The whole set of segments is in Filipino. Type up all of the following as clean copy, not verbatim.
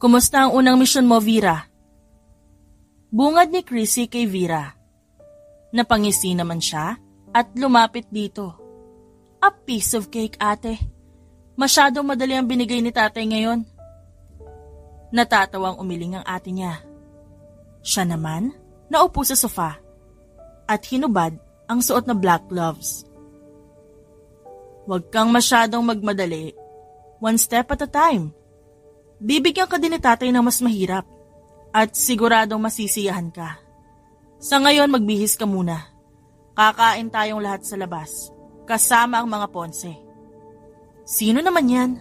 Kumusta ang unang misyon mo, Vera? Bungad ni Chrissy kay Vera. Napangisi naman siya at lumapit dito. A piece of cake, ate. Masyadong madali ang binigay ni tatay ngayon. Natatawang umiling ang ate niya. Siya naman, naupo sa sofa at hinubad ang suot na black gloves. Huwag kang masyadong magmadali. One step at a time. Bibigyan ka din ni tatay ng mas mahirap at siguradong masisiyahan ka. Sa ngayon magbihis ka muna. Kakain tayong lahat sa labas, kasama ang mga Ponce. Sino naman yan?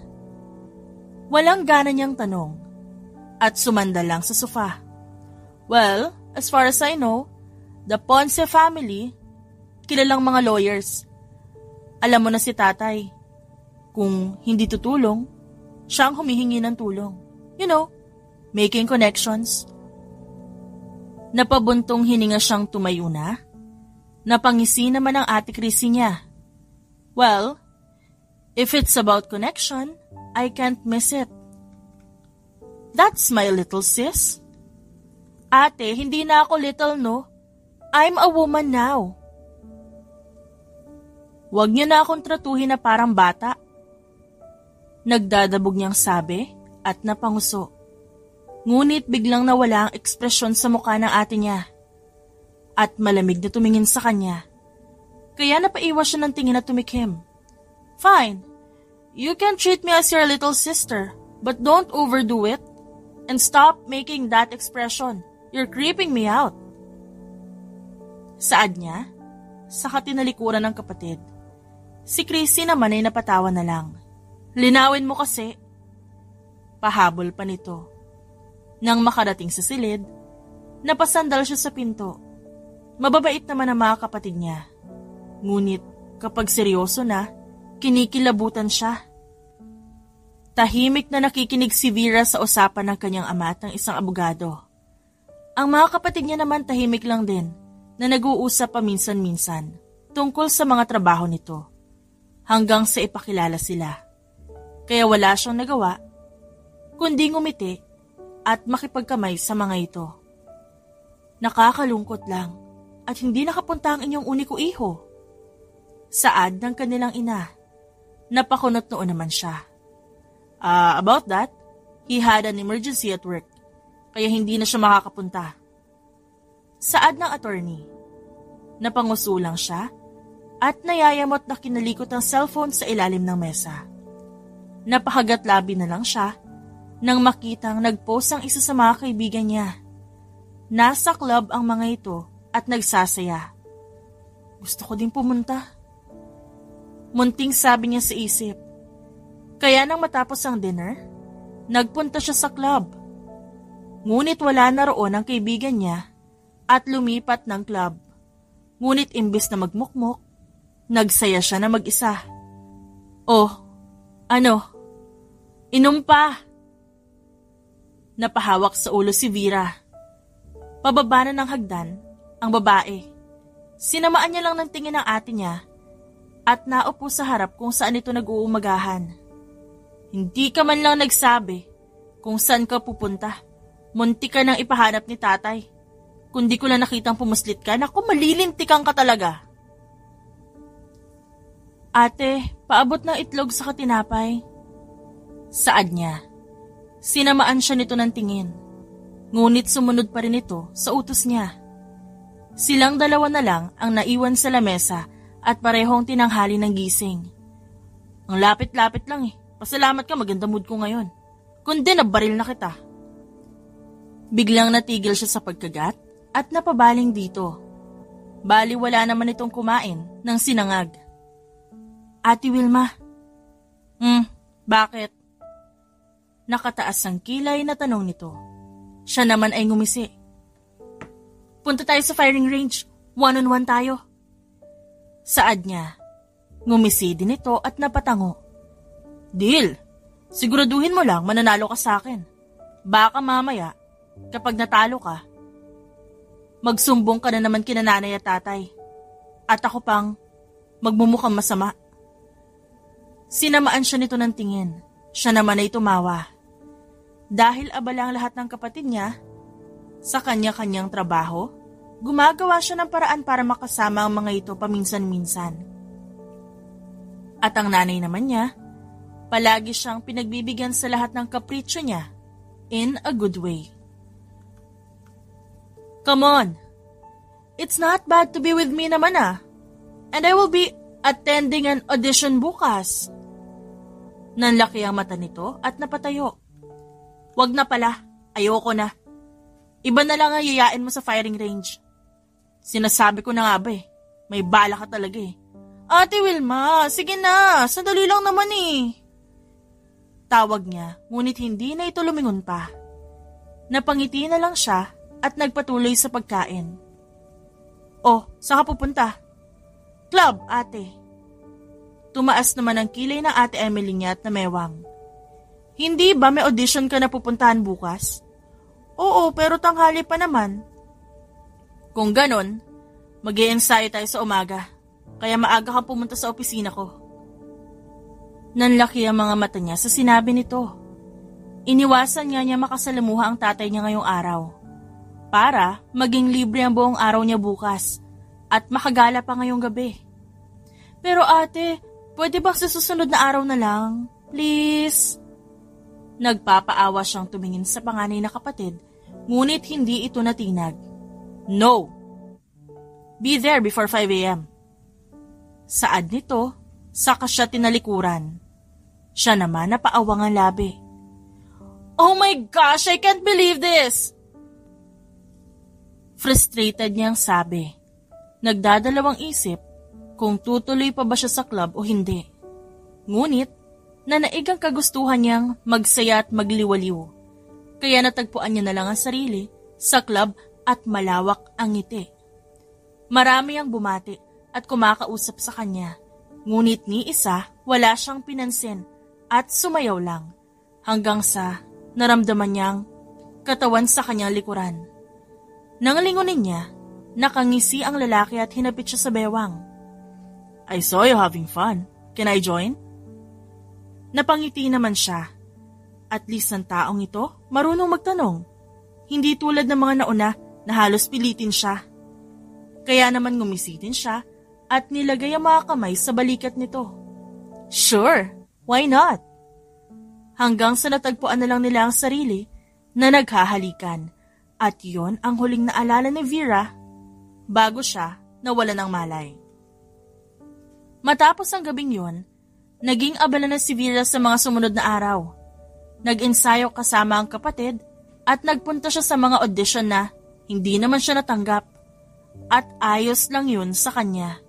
Walang gana niyang tanong at sumandal lang sa sofa. Well, as far as I know, the Ponce family, kilalang mga lawyers. Alam mo na si tatay. Kung hindi tutulong, siya ang humihingi ng tulong. You know, making connections. Napabuntong hininga siyang tumayo na. Napangisi naman ang ate Chrissy niya. Well, if it's about connection, I can't miss it. That's my little sis. Ate, hindi na ako little, no? I'm a woman now. Huwag niyo na akong tratuhin na parang bata. Nagdadabog niyang sabi at napanguso. Ngunit biglang nawala ang ekspresyon sa mukha ng ate niya. At malamig na tumingin sa kanya. Kaya napaiwas siya ng tingin at tumikhim. Fine, you can treat me as your little sister, but don't overdo it. And stop making that expression. You're creeping me out. Saad niya? Sa katinalikuran ng kapatid. Si Chrissy naman ay napatawa na lang. Linawin mo kasi. Pahabol pa nito. Nang makarating sa silid, napasandal siya sa pinto. Mababait naman ang mga kapatid niya. Ngunit kapag seryoso na, kinikilabutan siya. Tahimik na nakikinig si Vera sa usapan ng kanyang ama at ng isang abogado. Ang mga kapatid niya naman tahimik lang din na nag-uusap paminsan-minsan tungkol sa mga trabaho nito hanggang sa ipakilala sila. Kaya wala siyang nagawa, kundi ngumiti at makipagkamay sa mga ito. Nakakalungkot lang at hindi nakapunta ang inyong uniko iho. Saad ng kanilang ina. Napakunot noon naman siya. About that, he had an emergency at work, kaya hindi na siya makakapunta. Saad ng attorney. Napanguso lang siya at nayayamot na kinalikot ang cellphone sa ilalim ng mesa. Napakagat labi na lang siya nang makitang nag-post ang isa sa mga kaibigan niya. Nasa club ang mga ito at nagsasaya. Gusto ko din pumunta. Munting sabi niya sa isip. Kaya nang matapos ang dinner, nagpunta siya sa club. Ngunit wala na roon ang kaibigan niya at lumipat ng club. Ngunit imbis na magmukmok, nagsaya siya na mag-isa. Oh, ano? Inom pa! Napahawak sa ulo si Vera. Pababa na ng hagdan ang babae. Sinamaan niya lang ng tingin ng ate niya at naupo sa harap kung saan ito nag-uumagahan. Hindi ka man lang nagsabi kung saan ka pupunta. Munti ka nang ipahanap ni tatay. Kundi ko lang nakitang pumuslit ka, naku malilintikan ka talaga. Ate, paabot ng itlog sa katinapay. Saad niya. Sinamaan siya nito ng tingin. Ngunit sumunod pa rin ito sa utos niya. Silang dalawa na lang ang naiwan sa lamesa at parehong tinanghali ng gising. Ang lapit-lapit lang eh. Pasalamat ka, maganda mood ko ngayon. Kundi nabaril na kita. Biglang natigil siya sa pagkagat at napabaling dito. Bali wala naman itong kumain ng sinangag. Ate Wilma. Bakit? Nakataas ang kilay na tanong nito. Siya naman ay ngumisi. Punta tayo sa firing range. One-on-one tayo. Saad niya. Ngumisi din ito at napatango. Deal. Siguraduhin mo lang mananalo ka sa akin. Baka mamaya, kapag natalo ka, magsumbong ka na naman kina nanay at tatay. At ako pang magmumukhang masama. Sinamaan siya nito ng tingin. Siya naman ay tumawa. Dahil abala ang lahat ng kapatid niya, sa kanya-kanyang trabaho, gumagawa siya ng paraan para makasama ang mga ito paminsan-minsan. At ang nanay naman niya, palagi siyang pinagbibigyan sa lahat ng kapritsyo niya in a good way. Come on! It's not bad to be with me naman and I will be attending an audition bukas. Nanlaki ang mata nito at napatayo. Wag na pala, ayoko na. Iba na lang ang yayain mo sa firing range. Sinasabi ko na nga ba may bala ka talaga Ate Wilma, sige na, sandali lang naman Tawag niya, ngunit hindi na ito lumingon pa. Napangiti na lang siya at nagpatuloy sa pagkain. Oh, saan ka pupunta? Club, ate. Tumaas naman ang kilay ng ate Emily niya at namewang. Hindi ba may audition ka na pupuntahan bukas? Oo, pero tanghali pa naman. Kung ganon, mag-i-ensayo tayo sa umaga, kaya maaga kang pumunta sa opisina ko. Nanlaki ang mga mata niya sa sinabi nito. Iniwasan niya makasalamuha ang tatay niya ngayong araw, para maging libre ang buong araw niya bukas at makagala pa ngayong gabi. Pero ate, pwede ba sa susunod na araw na lang? Please? Nagpapaawa siyang tumingin sa panganay na kapatid, ngunit hindi ito natinag. No! Be there before 5 a.m. Saad nito, saka siya tinalikuran. Siya naman napaawang ang labi. Oh my gosh, I can't believe this! Frustrated niyang sabi. Nagdadalawang isip kung tutuloy pa ba siya sa club o hindi. Ngunit, nanaig ang kagustuhan niyang magsaya at magliwaliw. Kaya natagpuan niya na lang ang sarili sa club at malawak ang ngiti. Marami ang bumati at kumakausap sa kanya. Ngunit ni isa, wala siyang pinansin at sumayaw lang hanggang sa naramdaman niyang katawan sa kanyang likuran. Nang lingunin niya, nakangisi ang lalaki at hinapit siya sa bewang. I saw you having fun. Can I join? Napangiti naman siya. At least ang taong ito marunong magtanong. Hindi tulad ng mga nauna na halos pilitin siya. Kaya naman ngumisitin siya at nilagay ang mga kamay sa balikat nito. Sure, why not? Hanggang sa natagpuan na lang nila ang sarili na naghahalikan. At yon ang huling naalala ni Vera bago siya nawala ng malay. Matapos ang gabing yon, naging abala na si Vera sa mga sumunod na araw. Nag-ensayo kasama ang kapatid at nagpunta siya sa mga audition na hindi naman siya natanggap. At ayos lang yun sa kanya.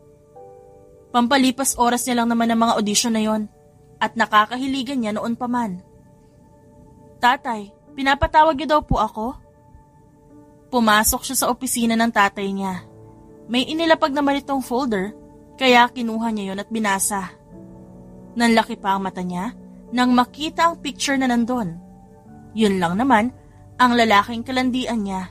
Pampalipas oras niya lang naman ang mga audition na yon at nakakahiligan niya noon pa man. Tatay, pinapatawag niyo daw po ako? Pumasok siya sa opisina ng tatay niya. May inilapag naman itong folder, kaya kinuha niya yon at binasa. Nanlaki pa ang mata niya nang makita ang picture na nandun. Yun lang naman ang lalaking kalandian niya.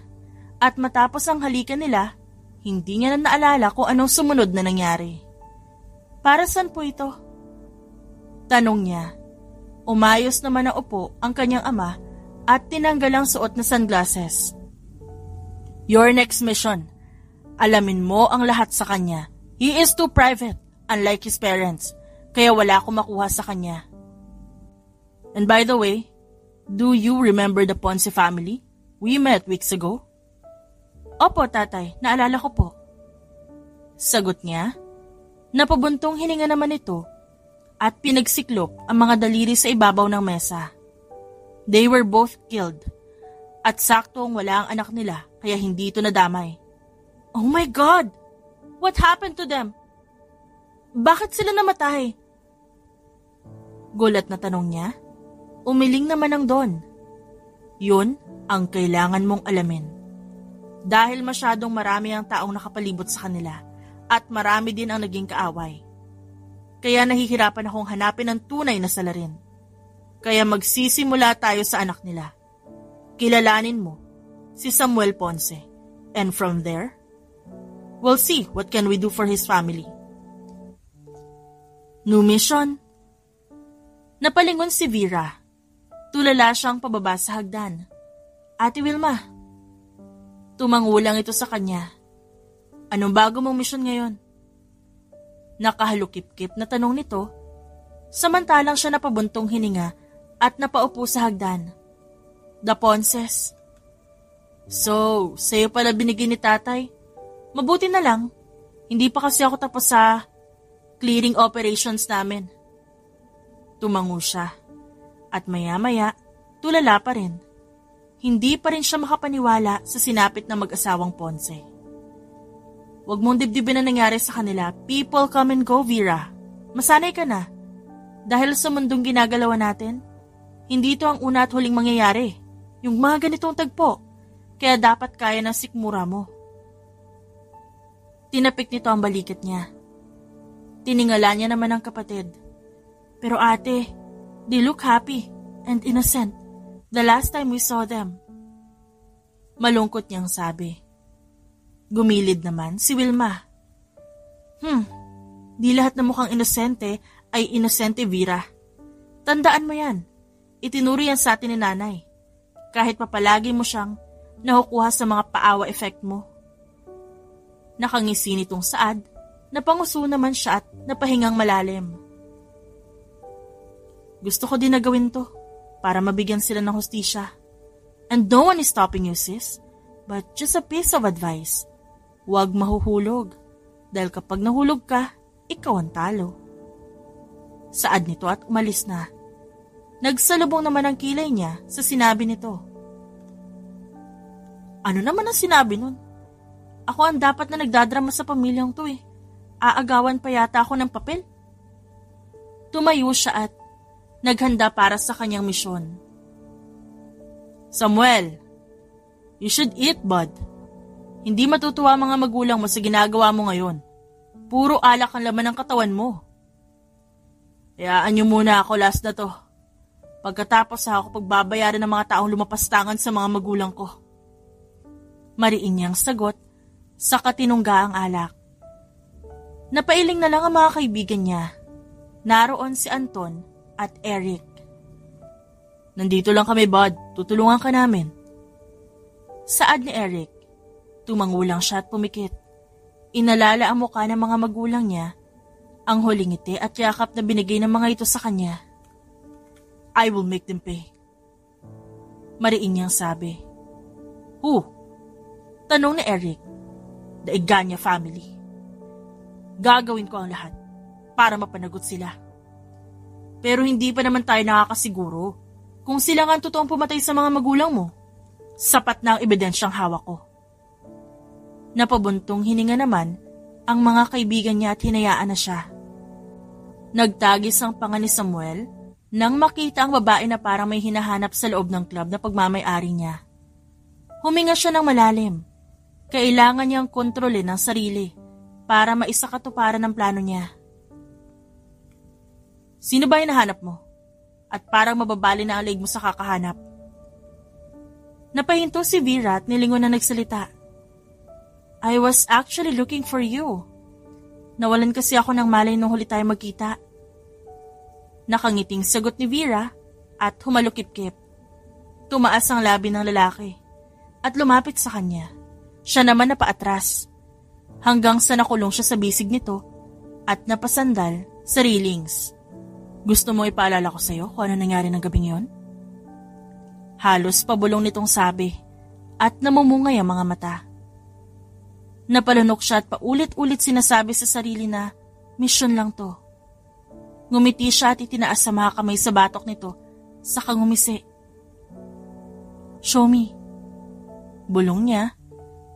At matapos ang halikan nila, hindi niya na naalala kung anong sumunod na nangyari. Para saan po ito? Tanong niya. Umayos naman na upo ang kanyang ama at tinanggal ang suot na sunglasses. Your next mission. Alamin mo ang lahat sa kanya. He is too private, unlike his parents, kaya wala akong makuha sa kanya. And by the way, do you remember the Ponce family? We met weeks ago. Opo, tatay, naalala ko po. Sagot niya. Napabuntong hininga naman ito at pinagsiklop ang mga daliri sa ibabaw ng mesa. They were both killed at saktong wala ang anak nila kaya hindi ito nadamay. Oh my God! What happened to them? Bakit sila namatay? Gulat na tanong niya. Umiling naman ang Don. Yun ang kailangan mong alamin. Dahil masyadong marami ang taong nakapalibot sa kanila at marami din ang naging kaaway. Kaya nahihirapan akong hanapin ang tunay na salarin. Kaya magsisimula tayo sa anak nila. Kilalanin mo si Samuel Ponce. And from there, we'll see what can we do for his family. New mission? Napalingon si Vera. Tulala siyang pababa sa hagdan. Ate Wilma. Tumangulang ito sa kanya. Anong bago mong misyon ngayon? Nakahalukip-kip na tanong nito, samantalang siya napabuntong hininga at napaupo sa hagdan. The Ponces. So, sa'yo pala binigay ni tatay. Mabuti na lang, hindi pa kasi ako tapos sa clearing operations namin. Tumango siya. At maya-maya, tulala pa rin. Hindi pa rin siya makapaniwala sa sinapit na mag-asawang Ponce. Huwag mong dibdibin na nangyari sa kanila. People come and go, Vera. Masanay ka na. Dahil sa mundong ginagalawa natin, hindi ito ang una at huling mangyayari. Yung mga ganitong tagpo. Kaya dapat kaya ng sikmura mo. Tinapik nito ang balikat niya. Tiningala niya naman ang kapatid. Pero ate, they look happy and innocent the last time we saw them. Malungkot niyang sabi. Gumilid naman si Wilma. Di lahat na mukhang inosente ay inosente, Vera. Tandaan mo yan. Itinuro yan sa atin ni nanay. Kahit papalagi mo siyang nakukuha sa mga paawa effect mo. Nakangisi nitong Saad, napanguso naman siya at napahingang malalim. Gusto ko din na gawin to para mabigyan sila ng hustisya. And no one is stopping you, sis. But just a piece of advice. Huwag mahuhulog. Dahil kapag nahulog ka, ikaw ang talo. Saad nito at umalis na. Nagsalubong naman ang kilay niya sa sinabi nito. Ano naman ang sinabi nun? Ako ang dapat na nagdadrama sa pamilyang to eh. Aagawan pa yata ako ng papel. Tumayo siya at naghanda para sa kanyang misyon. Samuel, you should eat, bud. Hindi matutuwa mga magulang mo sa ginagawa mo ngayon. Puro alak ang laman ng katawan mo. Hayaan niyo muna ako last na to. Pagkatapos ako pagbabayaran ng mga taong lumapastangan sa mga magulang ko. Mariin niyang sagot sa katinunggaang alak. Napailing na lang ang mga kaibigan niya. Naroon si Anton at Eric. Nandito lang kami, bud. Tutulungan ka namin. Saad ni Eric. Tumangulang siya at pumikit. Inalala ang mukha ng mga magulang niya, ang huling ngiti at yakap na binigay ng mga ito sa kanya. I will make them pay. Mariin niyang sabi. Who? Tanong ni Eric. The Iganya family. Gagawin ko ang lahat para mapanagot sila. Pero hindi pa naman tayo nakakasiguro kung sila nga ang totoong pumatay sa mga magulang mo. Sapat na ang ebidensyang hawak ko. Napabuntong hininga naman ang mga kaibigan niya at hinayaan na siya. Nagtagis ang panga ni Samuel nang makita ang babae na parang may hinahanap sa loob ng club na pagmamay-ari niya. Huminga siya ng malalim. Kailangan niyang kontrolin ang sarili para maisakatuparan ang plano niya. Sino ba hinahanap mo? At parang mababali na ang leg mo sa kakahanap. Napahinto si Vera at nilingon na nagsalita. I was actually looking for you. Nawalan kasi ako ng malay nung huli tayo magkita. Nakangiting sagot ni Vera at humalukip-kip. Tumaas ang labi ng lalaki at lumapit sa kanya. Siya naman napaatras hanggang sa nakulong siya sa bisig nito at napasandal sa railings. Gusto mo ipaalala ko sa'yo kung ano nangyari ng gabing yon? Halos pabulong nitong sabi at namumungay ang mga mata. Napalunok siya at paulit-ulit sinasabi sa sarili na misyon lang to. Ngumiti siya at itinaas sa mga kamay sa batok nito, saka ngumisi. Show me. Bulong niya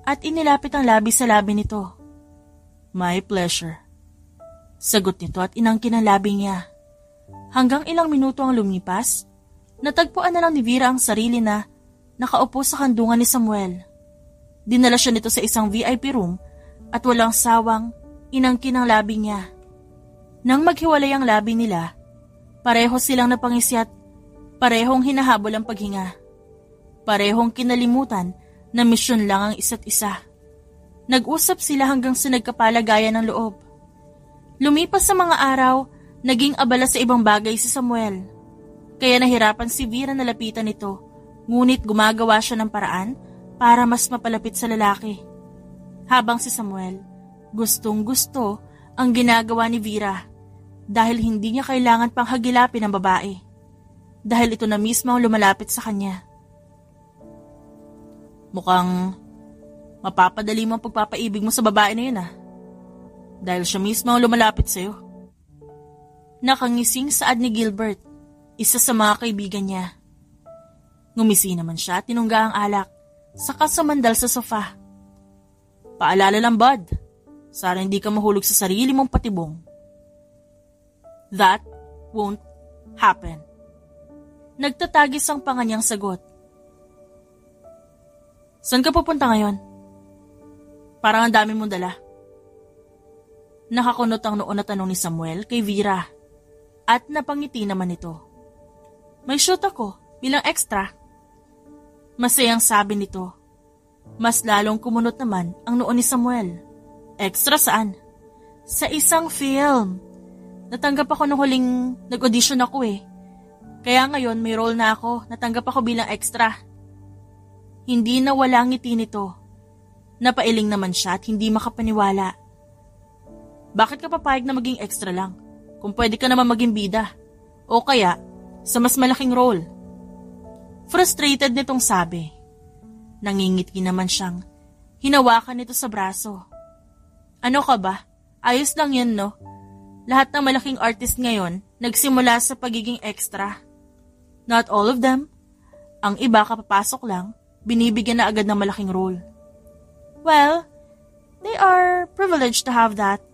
at inilapit ang labi sa labi nito. My pleasure. Sagot nito at inangkin ang labi niya. Hanggang ilang minuto ang lumipas, natagpuan na lang ni Vera ang sarili na nakaupo sa kandungan ni Samuel. Dinala siya nito sa isang VIP room at walang sawang inangkin ang labi niya. Nang maghiwalay ang labi nila, pareho silang napangisi at parehong hinahabol ang paghinga. Parehong kinalimutan na misyon lang ang isa't isa. Nag-usap sila hanggang sa nagkapalagayan ng loob. Lumipas sa mga araw, naging abala sa ibang bagay si Samuel. Kaya nahirapan si Vera na lapitan ito, ngunit gumagawa siya ng paraan para mas mapalapit sa lalaki. Habang si Samuel, gustong-gusto ang ginagawa ni Vera dahil hindi niya kailangan pang hagilapin ang babae. Dahil ito na mismo ang lumalapit sa kanya. Mukhang mapapadali mo ang pagpapaibig mo sa babae na yun dahil siya mismo ang lumalapit sa'yo. Nakangising saad ni Gilbert, isa sa mga kaibigan niya. Ngumisi naman siya at tinungga ang alak, saka sumandal sa sofa. Paalala lang, bud, sana hindi ka mahulog sa sarili mong patibong. That won't happen. Nagtatagis ang panganyang sagot. Saan ka pupunta ngayon? Parang ang dami mong dala. Nakakunot ang noon na tanong ni Samuel kay Vera at napangiti naman ito. May shoot ako bilang extra. Masayang sabi nito. Mas lalong kumunot naman ang noon ni Samuel. Extra saan? Sa isang film. Natanggap ako nung huling nag-audition ako Kaya ngayon may role na ako, natanggap ako bilang extra. Hindi na walang ngiti nito. Napailing naman siya at hindi makapaniwala. Bakit ka papayag na maging extra lang? Kung pwede ka naman maging bida. O kaya, sa mas malaking role. Frustrated nitong sabi. Nangingiti naman siyang hinawakan nito sa braso. Ano ka ba? Ayos lang yan, no? Lahat ng malaking artist ngayon nagsimula sa pagiging extra. Not all of them. Ang iba kapapasok lang, binibigyan na agad ng malaking role. Well, they are privileged to have that.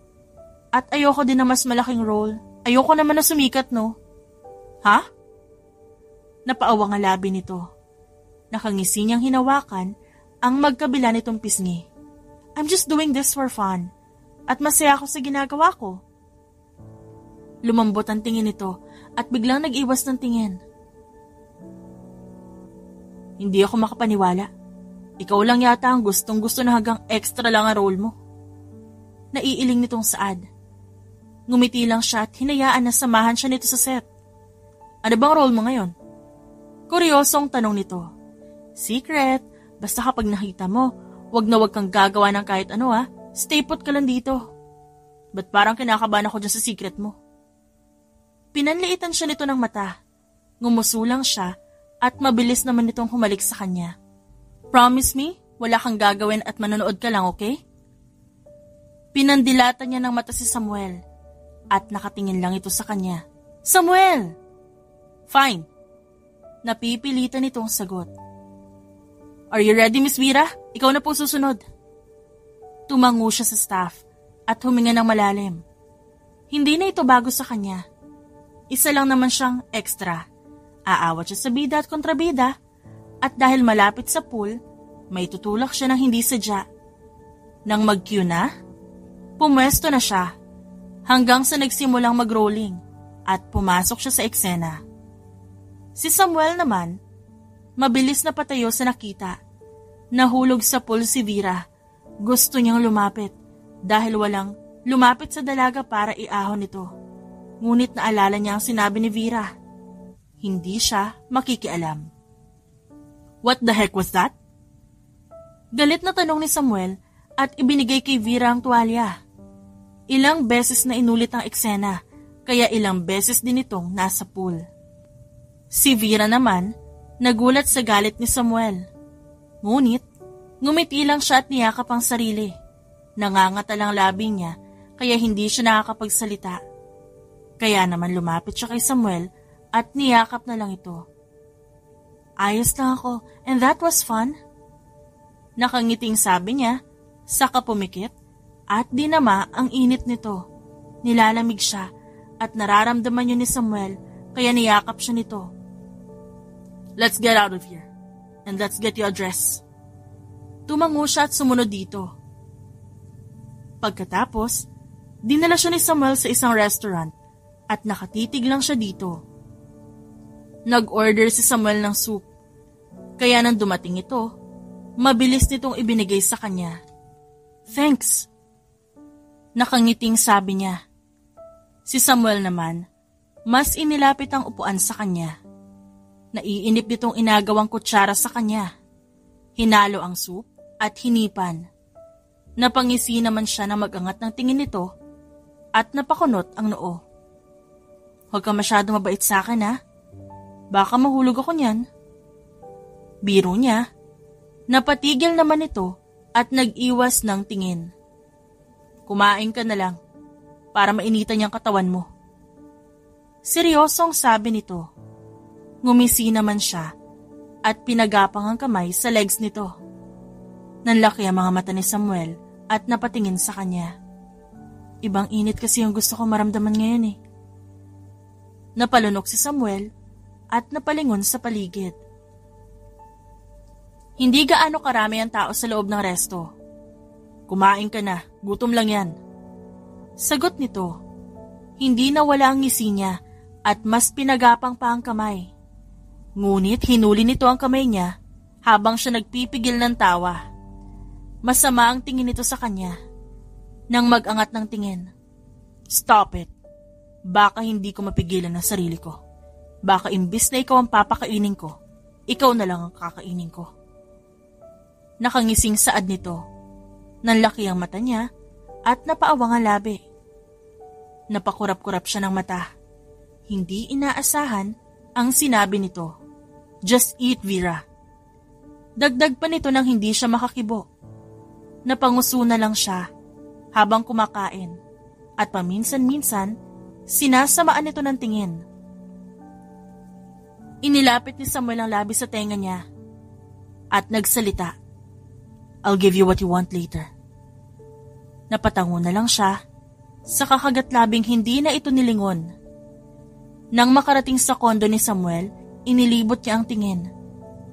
At ayoko din na mas malaking role. Ayoko naman na sumikat, no? Ha? Napaawa ang labi nito. Nakangisi niyang hinawakan ang magkabila nitong pisngi. I'm just doing this for fun. At masaya ako sa ginagawa ko. Lumambot ang tingin nito at biglang nag-iwas ng tingin. Hindi ako makapaniwala. Ikaw lang yata ang gustong-gusto na hanggang extra lang ang role mo. Naiiling nitong saad. Ngumiti lang siya at hinayaan na samahan siya nito sa set. Ano bang role mo ngayon? Kuryosong tanong nito. Secret, basta kapag nakita mo, wag na wag kang gagawa ng kahit ano Stay put ka lang dito. Ba't parang kinakabahan ako dyan sa secret mo? Pinanliitan siya nito ng mata. Ngumuso lang siya at mabilis naman nitong humalik sa kanya. Promise me, wala kang gagawin at manonood ka lang, okay? Pinandilatan niya ng mata si Samuel at nakatingin lang ito sa kanya. Samuel! Fine. Napipilitan itong sagot. Are you ready, Miss Vera? Ikaw na po susunod. Tumango siya sa staff at huminga ng malalim. Hindi na ito bago sa kanya. Isa lang naman siyang extra. Aawat siya sa bida at kontrabida at dahil malapit sa pool, may tutulak siya ng hindi sadya. Nang mag-cue na, pumwesto na siya hanggang sa nagsimulang mag-rolling at pumasok siya sa eksena. Si Samuel naman, mabilis na patayo sa nakita. Nahulog sa pool si Vera. Gusto niyang lumapit dahil walang lumapit sa dalaga para iahon ito. Ngunit naalala niya ang sinabi ni Vera. Hindi siya makikialam. What the heck was that? Galit na tanong ni Samuel at ibinigay kay Vera ang tuwalya. Ilang beses na inulit ang eksena, kaya ilang beses din itong nasa pool. Si Vera naman, nagulat sa galit ni Samuel. Ngunit, ngumiti lang siya at niyakap ang sarili. Nangangata lang labi niya, kaya hindi siya nakakapagsalita. Kaya naman lumapit siya kay Samuel at niyakap na lang ito. Ayos lang ako, and that was fun. Nakangiting sabi niya, saka pumikit, at dinama ang init nito. Nilalamig siya, at nararamdaman yun ni Samuel, kaya niyakap siya nito. Let's get out of here, and let's get you a dress. Tumango siya at sumunod dito. Pagkatapos, dinala siya ni Samuel sa isang restaurant, at nakatitig lang siya dito. Nag-order si Samuel ng soup, kaya nang dumating ito, mabilis nitong ibinigay sa kanya. Thanks. Nakangiting sabi niya. Si Samuel naman, mas inilapit ang upuan sa kanya. Naiinip nitong inagawang kutsara sa kanya. Hinalo ang soup at hinipan. Napangisi naman siya na mag-angat ng tingin nito at napakunot ang noo. Huwag ka masyado mabait sa akin ha. Baka mahulog ako niyan. Biro niya. Napatigil naman ito at nag-iwas ng tingin. Kumain ka na lang para mainitan niyang katawan mo. Seryosong sabi nito. Ngumisi naman siya at pinagapang ang kamay sa legs nito. Nanlaki ang mga mata ni Samuel at napatingin sa kanya. Ibang init kasi yung gusto ko maramdaman ngayon eh. Napalunok si Samuel at napalingon sa paligid. Hindi gaano karami ang tao sa loob ng resto. Kumain ka na, gutom lang yan. Sagot nito. Hindi nawala ang ngisi niya at mas pinagapang pa ang kamay. Ngunit hinuli nito ang kamay niya habang siya nagpipigil ng tawa. Masama ang tingin nito sa kanya. Nang mag-angat ng tingin. Stop it. Baka hindi ko mapigilan ang sarili ko. Baka imbis na ikaw ang papakainin ko, ikaw na lang ang kakainin ko. Nakangising saad nito. Nanlaki ang mata niya at napaawang ang labi. Napakurap-kurap siya ng mata. Hindi inaasahan ang sinabi nito. Just eat, Vera. Dagdag pa nito nang hindi siya makakibo. Napanguso na lang siya habang kumakain at paminsan-minsan sinasamaan nito ng tingin. Inilapit ni Samuel ang labi sa tenga niya at nagsalita. I'll give you what you want later. Napatango na lang siya sa kakagat-labing hindi na ito nilingon. Nang makarating sa kondo ni Samuel, inilibot niya ang tingin.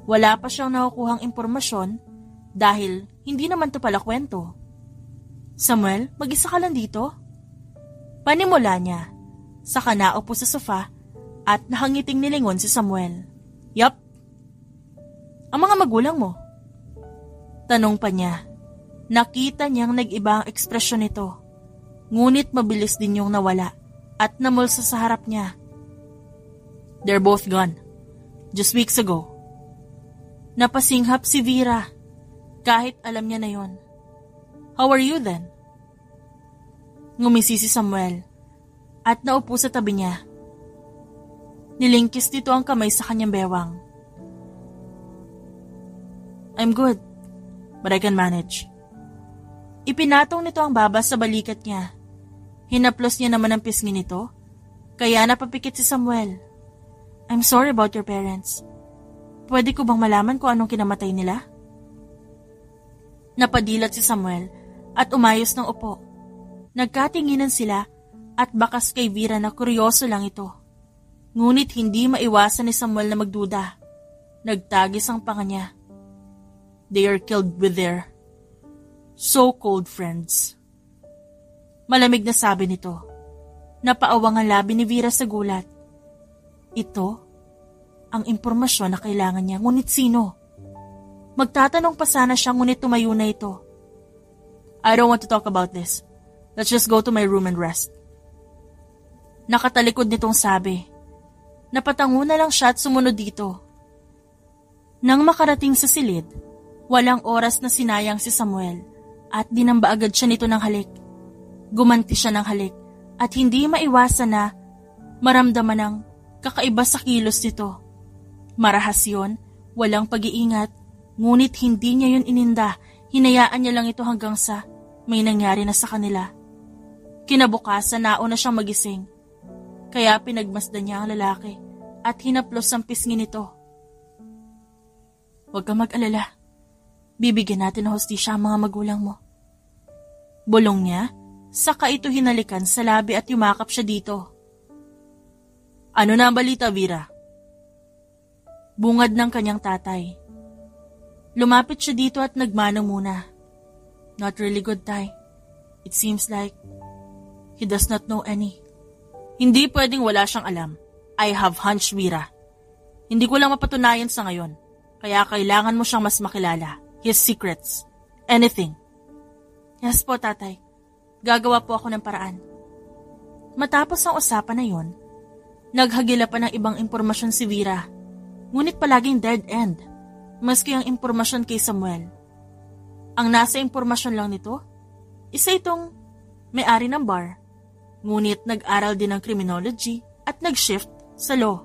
Wala pa siyang nakukuhang impormasyon dahil hindi naman to pala kwento. Samuel, mag-isa ka lang dito? Panimula niya. Saka naupo sa sofa at nakangiting nilingon si Samuel. Yup. Ang mga magulang mo? Tanong pa niya. Nakita niyang nag-iba ang ekspresyon nito. Ngunit mabilis din yung nawala at namulsa sa harap niya. They're both gone. Just weeks ago. Napasinghap si Vera. Kahit alam niya na yon. How are you then? Ngumisi si Samuel at naupo sa tabi niya. Nilingkis nito ang kamay sa kanyang bewang. I'm good. But I can manage. Ipinatong nito ang baba sa balikat niya. Hinaplos niya naman ang pisngi nito, kaya napapikit si Samuel. I'm sorry about your parents. Pwede ko bang malaman kung anong kinamatay nila? Napadilat si Samuel at umayos ng upo. Nagkatinginan sila at bakas kay Vera na kuryoso lang ito. Ngunit hindi maiwasan ni Samuel na magduda. Nagtagis ang panga niya. They are killed with their so-called friends. Malamig na sabi nito. Napaawang ang labi ni Vera sa gulat. Ito ang impormasyon na kailangan niya, ngunit sino? Magtatanong pa sana siya ngunit tumayo na ito. I don't want to talk about this. Let's just go to my room and rest. Nakatalikod nitong sabi. Napatango na lang siya at sumunod dito. Nang makarating sa silid, walang oras na sinayang si Samuel at dinamba agad siya nito ng halik. Gumanti siya ng halik at hindi maiwasan na maramdaman ng kakaiba sa kilos nito. Marahas yun, walang pag-iingat, ngunit hindi niya yun ininda, hinayaan niya lang ito hanggang sa may nangyari na sa kanila. Kinabukasan nauna siyang magising, kaya pinagmasdan niya ang lalaki at hinaplos ang pisngi nito. Huwag kang mag-alala. Bibigyan natin ng hustisya ang mga magulang mo. Bulong niya, saka ito hinalikan sa labi at yumakap siya dito. Ano na ang balita, Vera? Bungad ng kanyang tatay. Lumapit siya dito at nagmanong muna. Not really good, Tay. It seems like he does not know any. Hindi pwedeng wala siyang alam. I have hunch, Vera. Hindi ko lang mapatunayan sa ngayon. Kaya kailangan mo siyang mas makilala. His secrets. Anything. Yes po, tatay. Gagawa po ako ng paraan. Matapos ang usapan na yon, naghagila pa ng ibang impormasyon si Vera. ngunit palaging dead end, maski ang impormasyon kay Samuel. Ang nasa impormasyon lang nito, isa itong may-ari ng bar, ngunit nag-aral din ng criminology at nag-shift sa law.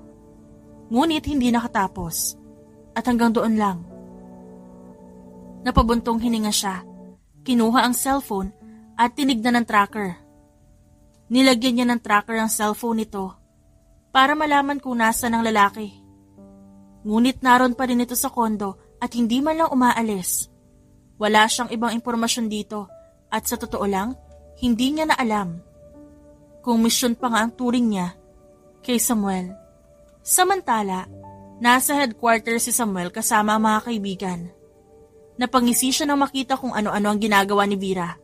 Ngunit hindi nakatapos, at hanggang doon lang. Napabuntong hininga siya, kinuha ang cellphone at tinignan ng tracker. Nilagyan niya ng tracker ang cellphone nito para malaman kung nasa ng lalaki. Ngunit naroon pa rin ito sa kondo at hindi man lang umaalis. Wala siyang ibang impormasyon dito at sa totoo lang, hindi niya na alam kung misyon pa nga ang turing niya kay Samuel. Samantala, nasa headquarters si Samuel kasama ang mga kaibigan. Napangisi siya nang makita kung ano-ano ang ginagawa ni Vera.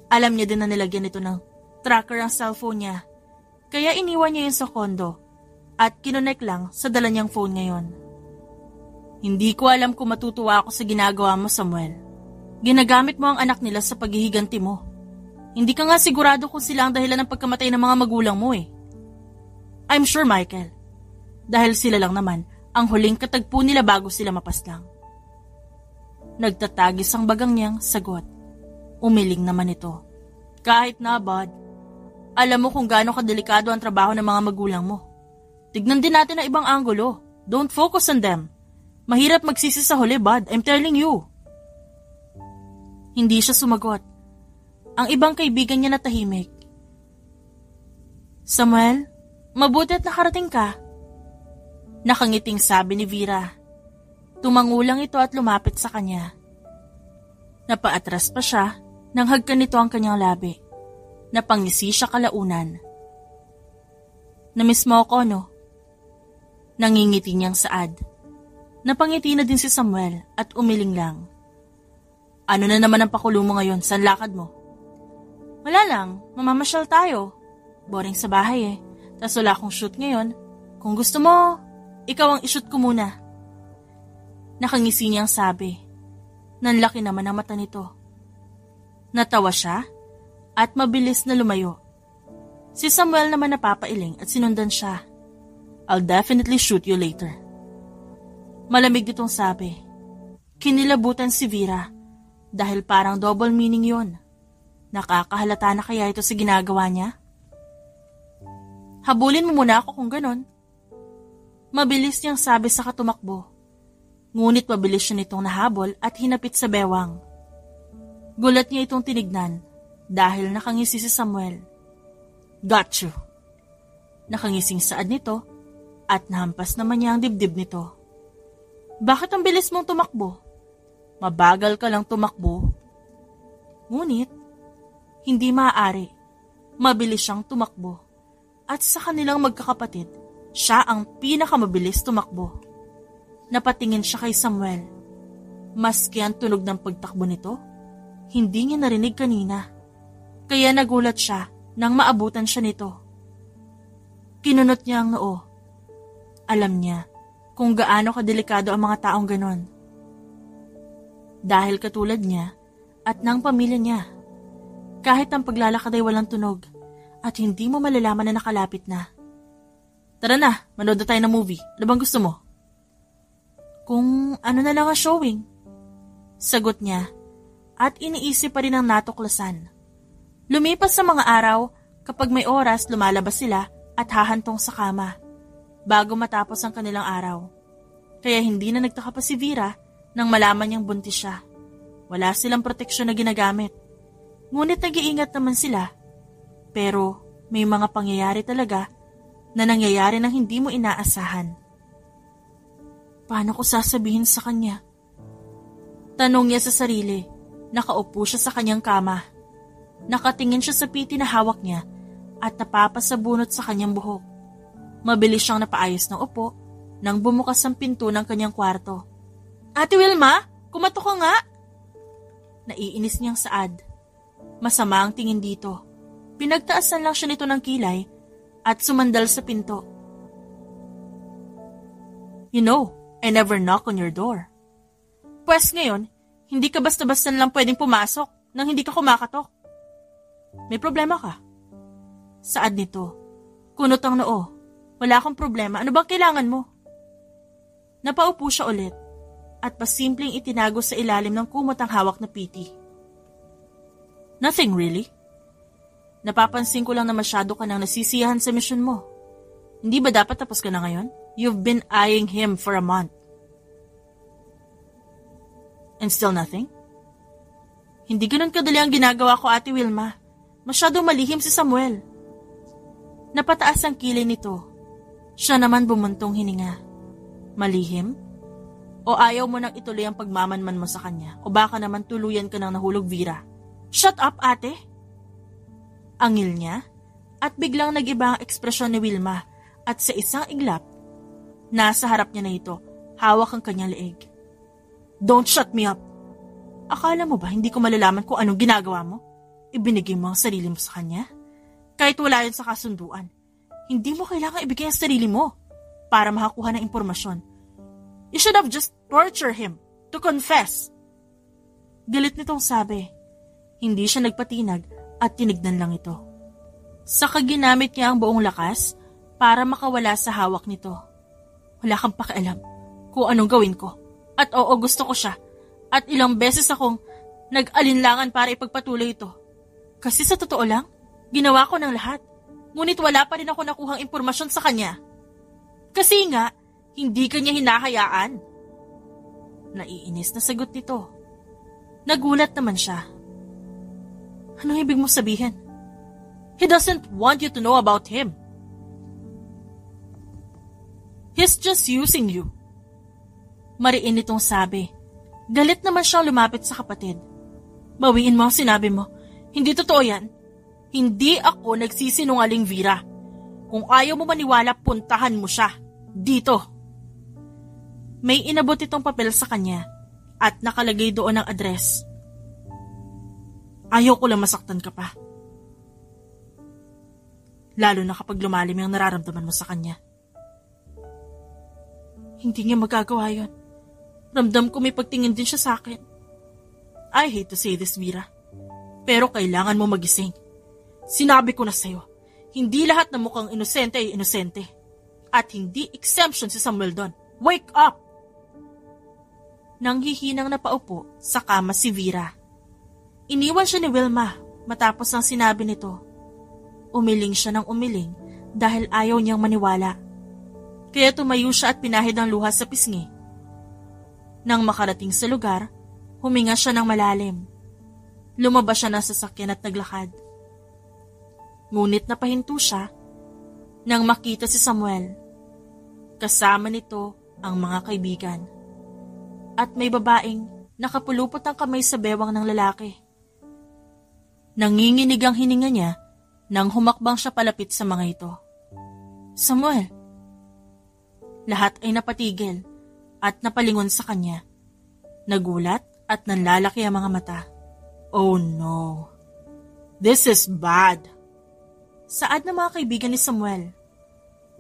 Alam niya din na nilagyan nito ng tracker ang cellphone niya, kaya iniwan niya yun sa kondo at kinonek lang sa dala niyang phone ngayon. Hindi ko alam kung matutuwa ako sa ginagawa mo, Samuel. Ginagamit mo ang anak nila sa paghihiganti mo. Hindi ka nga sigurado kung sila ang dahilan ng pagkamatay ng mga magulang mo eh. I'm sure, Michael. Dahil sila lang naman ang huling katagpo nila bago sila mapaslang. Nagtatagis ang bagang niyang sagot. Umiling naman ito. Kahit na, Bud. Alam mo kung gaano kadelikado ang trabaho ng mga magulang mo. Tignan din natin ang ibang anggulo. Don't focus on them. Mahirap magsisi sa huli, Bud. I'm telling you. Hindi siya sumagot. Ang ibang kaibigan niya natahimik. Samuel, mabuti at nakarating ka. Nakangiting sabi ni Vera. Tumangulang ito at lumapit sa kanya. Napaatras pa siya nang hagkan nito ang kanyang labi. Napangisi siya kalaunan. Namiss mo ako, no? Nangingiti niyang saad. Napangiti na din si Samuel at umiling lang. Ano na naman ang pakulo mo ngayon? Saan lakad mo? Wala lang, mamamasyal tayo. Boring sa bahay eh. Tas wala akong shoot ngayon. Kung gusto mo, ikaw ang ishoot ko muna. Nakangisi niyang sabi. Nanlaki naman ang mata nito. Natawa siya at mabilis na lumayo. Si Samuel naman napapailing at sinundan siya. I'll definitely shoot you later. Malamig nitong sabi. Kinilabutan si Vera dahil parang double meaning yon. Nakakahalata na kaya ito sa ginagawa niya? Habulin mo muna ako kung ganon. Mabilis niyang sabi sa katumakbo. Ngunit mabilis siya nitong nahabol at hinapit sa bewang. Gulat niya itong tinignan dahil nakangisi si Samuel. Got you. Nakangising saad nito at nahampas naman niya ang dibdib nito. Bakit ang bilis mong tumakbo? Mabagal ka lang tumakbo. Ngunit, hindi maaari. Mabilis siyang tumakbo. At sa kanilang magkakapatid, siya ang pinakamabilis tumakbo. Napatingin siya kay Samuel. Maski ang tunog ng pagtakbo nito, hindi niya narinig kanina. Kaya nagulat siya nang maabutan siya nito. Kinunot niya ang noo. Alam niya kung gaano kadelikado ang mga taong ganon. Dahil katulad niya at ng pamilya niya, kahit ang paglalakad ay walang tunog at hindi mo malalaman na nakalapit na. Tara na, manood na tayo ng movie. Ano bang gusto mo? Kung ano na lang ang showing. Sagot niya at iniisip pa rin ang natuklasan. Lumipas sa mga araw, kapag may oras lumalabas sila at hahantong sa kama bago matapos ang kanilang araw. Kaya hindi na nagtaka pa si Vera nang malaman niyang buntis siya. Wala silang proteksyon na ginagamit. Ngunit nag-iingat naman sila. Pero may mga pangyayari talaga na nangyayari nang hindi mo inaasahan. Paano ko sasabihin sa kanya? Tanong niya sa sarili. Nakaupo siya sa kanyang kama. Nakatingin siya sa piti na hawak niya at napapasabunot sa kanyang buhok. Mabilis siyang napaayos ng upo nang bumukas ang pinto ng kanyang kwarto. Ate Wilma, kumato ka nga! Naiinis niyang saad. Masama ang tingin dito. Pinagtaasan lang siya nito ng kilay at sumandal sa pinto. You know, I never knock on your door. Pwes ngayon, hindi ka basta-basta lang pwedeng pumasok nang hindi ka kumakatok. May problema ka? Saad nito. Kunot ang noo. Wala akong problema. Ano bang kailangan mo? Napaupo siya ulit at pasimpleng itinago sa ilalim ng kumot ang hawak na piti. Nothing really. Napapansin ko lang na masyado ka nang nasisiyahan sa misyon mo. Hindi ba dapat tapos ka na ngayon? You've been eyeing him for a month. And still nothing? Hindi ganun kadali ang ginagawa ko, Ate Wilma. Masyadong malihim si Samuel. Napataas ang kilay nito. Siya naman bumuntong hininga. Malihim? O ayaw mo nang ituloy ang pagmamanman mo sa kanya? O baka naman tuluyan ka nang nahulog, Vera? Shut up, ate! Angil niya at biglang nag-iba ang ekspresyon ni Wilma at sa isang iglap, nasa harap niya na ito, hawak ang kanyang leeg. Don't shut me up! Akala mo ba hindi ko malalaman kung anong ginagawa mo? Ibinigay mo ang sarili mo sa kanya? Kahit wala yun sa kasunduan, hindi mo kailangan ibigay ang sarili mo para makakuha ng impormasyon. You should have just tortured him to confess. Galit nitong sabi. Hindi siya nagpatinag at tinignan lang ito. Saka ginamit niya ang buong lakas para makawala sa hawak nito. Wala kang pakialam kung anong gawin ko. At oo, gusto ko siya. At ilang beses akong nag-alinlangan para ipagpatuloy ito. Kasi sa totoo lang, ginawa ko ng lahat. Ngunit wala pa rin ako nakuhang impormasyon sa kanya. Kasi nga, hindi kanya hinahayaan. Naiinis na sagot nito. Nagulat naman siya. Anong ibig mo sabihin? He doesn't want you to know about him. He's just using you. Mariin nitong sabi. Galit naman siyang lumapit sa kapatid. Bawiin mo ang sinabi mo. Hindi totoo yan. Hindi ako nagsisinungaling, Vera. Kung ayaw mo maniwala, puntahan mo siya. Dito. May inabot itong papel sa kanya at nakalagay doon ang address. Ayaw ko lang masaktan ka pa. Lalo na kapag lumalim yung nararamdaman mo sa kanya. Hindi niya magagawa yun. Ramdam ko may pagtingin din siya sa akin. I hate to say this, Vera. Pero kailangan mo magising. Sinabi ko na sa'yo, hindi lahat na mukhang inosente ay inosente. At hindi exemption si Samuel doon. Wake up! Nanghihinang napaupo sa kama si Vera. Iniwan siya ni Wilma matapos ang sinabi nito. Umiling siya ng umiling dahil ayaw niyang maniwala. Kaya tumayo siya at pinahid ang luha sa pisngi. Nang makarating sa lugar, huminga siya ng malalim. Lumabas siya ng sasakyan at naglakad. Ngunit napahinto siya nang makita si Samuel. Kasama nito ang mga kaibigan. At may babaeng nakapulupot ang kamay sa bewang ng lalaki. Nanginginig ang hininga niya nang humakbang siya palapit sa mga ito. Samuel! Lahat ay napatigil at napalingon sa kanya. Nagulat at nanlalaki ang mga mata. Oh no! This is bad! Saad ng mga kaibigan ni Samuel.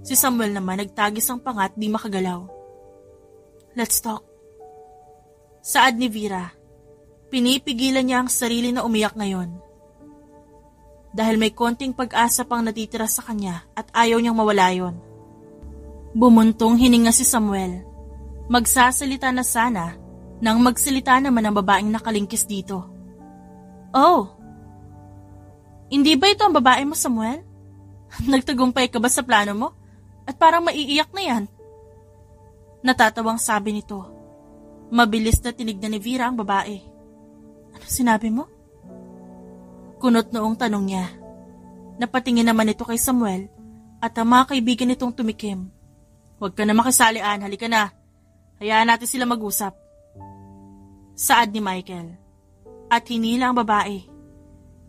Si Samuel naman nagtagis ang panga at di makagalaw. Let's talk. Saad ni Vera. Pinipigilan niya ang sarili na umiyak ngayon. Dahil may konting pag-asa pang natitira sa kanya at ayaw niyang mawala yon. Bumuntong hininga si Samuel. Magsasalita na sana nang magsalita naman ang babaeng nakalingkis dito. Oh! Hindi ba ito ang babae mo, Samuel? Nagtagumpay ka ba sa plano mo? At parang maiiyak na yan. Natatawang sabi nito. Mabilis na tinignan ni Vera ang babae. Ano sinabi mo? Kunot noong tanong niya. Napatingin naman ito kay Samuel at ang mga kaibigan nitong tumikim. Huwag ka na makisalian, halika na. Hayaan natin sila mag-usap. Saad ni Michael. At hinila ang babae.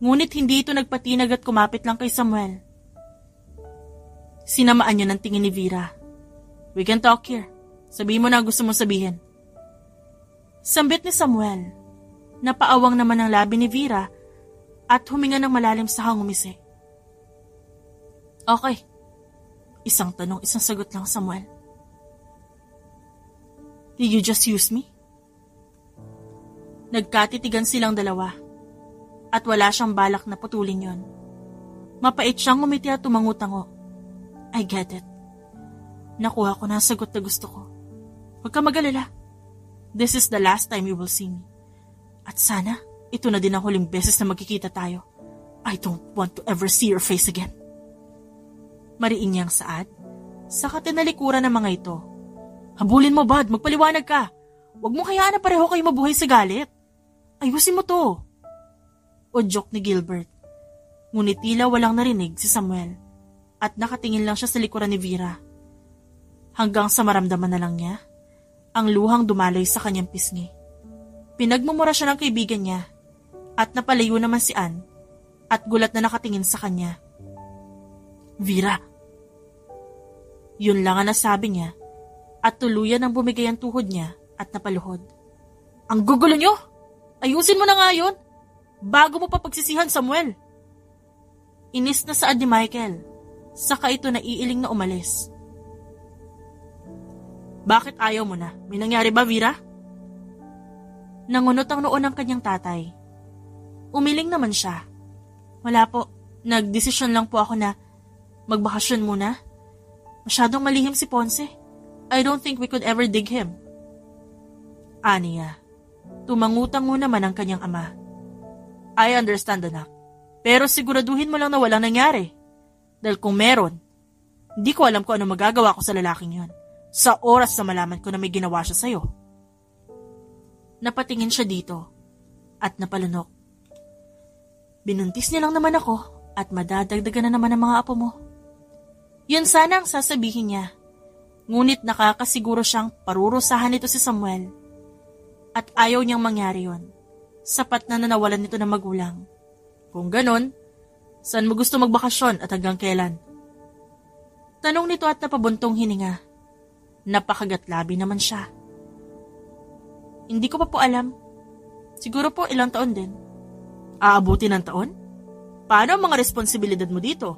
Ngunit hindi ito nagpatinag at kumapit lang kay Samuel. Sinamaan niya ng tingin ni Vera. We can talk here. Sabihin mo na ang gusto mong sabihin. Sambit ni Samuel. Napaawang naman ang labi ni Vera at huminga ng malalim sa hangumisi. Okay. Isang tanong, isang sagot lang, Samuel. Did you just use me? Nagkatitigan silang dalawa at wala siyang balak na putulin yon. Mapait siyang ngumiti at tumangutango. I get it. Nakuha ko na ang sagot na gusto ko. Huwag ka mag-alala. This is the last time you will see me. At sana, ito na din ang huling beses na magkikita tayo. I don't want to ever see your face again. Mariin niyang Saad, saka tinalikuran ng mga ito. Habulin mo, bud, magpaliwanag ka. Huwag mo hayaan na pareho kayo mabuhay sa galit. Ayusin mo to. Udyok ni Gilbert. Ngunit tila walang narinig si Samuel at nakatingin lang siya sa likuran ni Vera. Hanggang sa maramdaman na lang niya ang luhang dumaloy sa kanyang pisngi. Pinagmumura siya ng kaibigan niya at napalayo naman si Ann at gulat na nakatingin sa kanya. Vera! Yun lang ang nasabi niya at tuluyan ang bumigay ang tuhod niya at napaluhod. Ang gugulo niyo! Ayusin mo na nga yun! Bago mo pa pagsisihan, Samuel! Inis na Saad ni Michael, saka ito naiiling na umalis. Bakit ayaw mo na? May nangyari ba, Vera? Nangunot ang noo ng kanyang tatay. Umiling naman siya. Wala po, nagdesisyon lang po ako na magbakasyon muna. Masyadong malihim si Ponce. I don't think we could ever dig him. Aniya, tumangutang mo naman ang kanyang ama. I understand, anak. Pero siguraduhin mo lang na walang nangyari. Dahil kung meron, hindi ko alam kung ano magagawa ko sa lalaking yon. Sa oras na malaman ko na may ginawa siya sa'yo. Napatingin siya dito at napalunok. Binuntis niya lang naman ako at madadagdagan na naman ang mga apo mo. Yun sana ang sasabihin niya. Ngunit nakakasiguro siyang parurusahan nito si Samuel. At ayaw niyang mangyari yon. Sapat na nawalan nito ng magulang. Kung ganon, saan mo gusto magbakasyon at hanggang kailan? Tanong nito at napabuntong hininga. Napakagatlabi naman siya. Hindi ko pa po alam. Siguro po ilang taon din. Aabuti ng taon? Paano ang mga responsibilidad mo dito?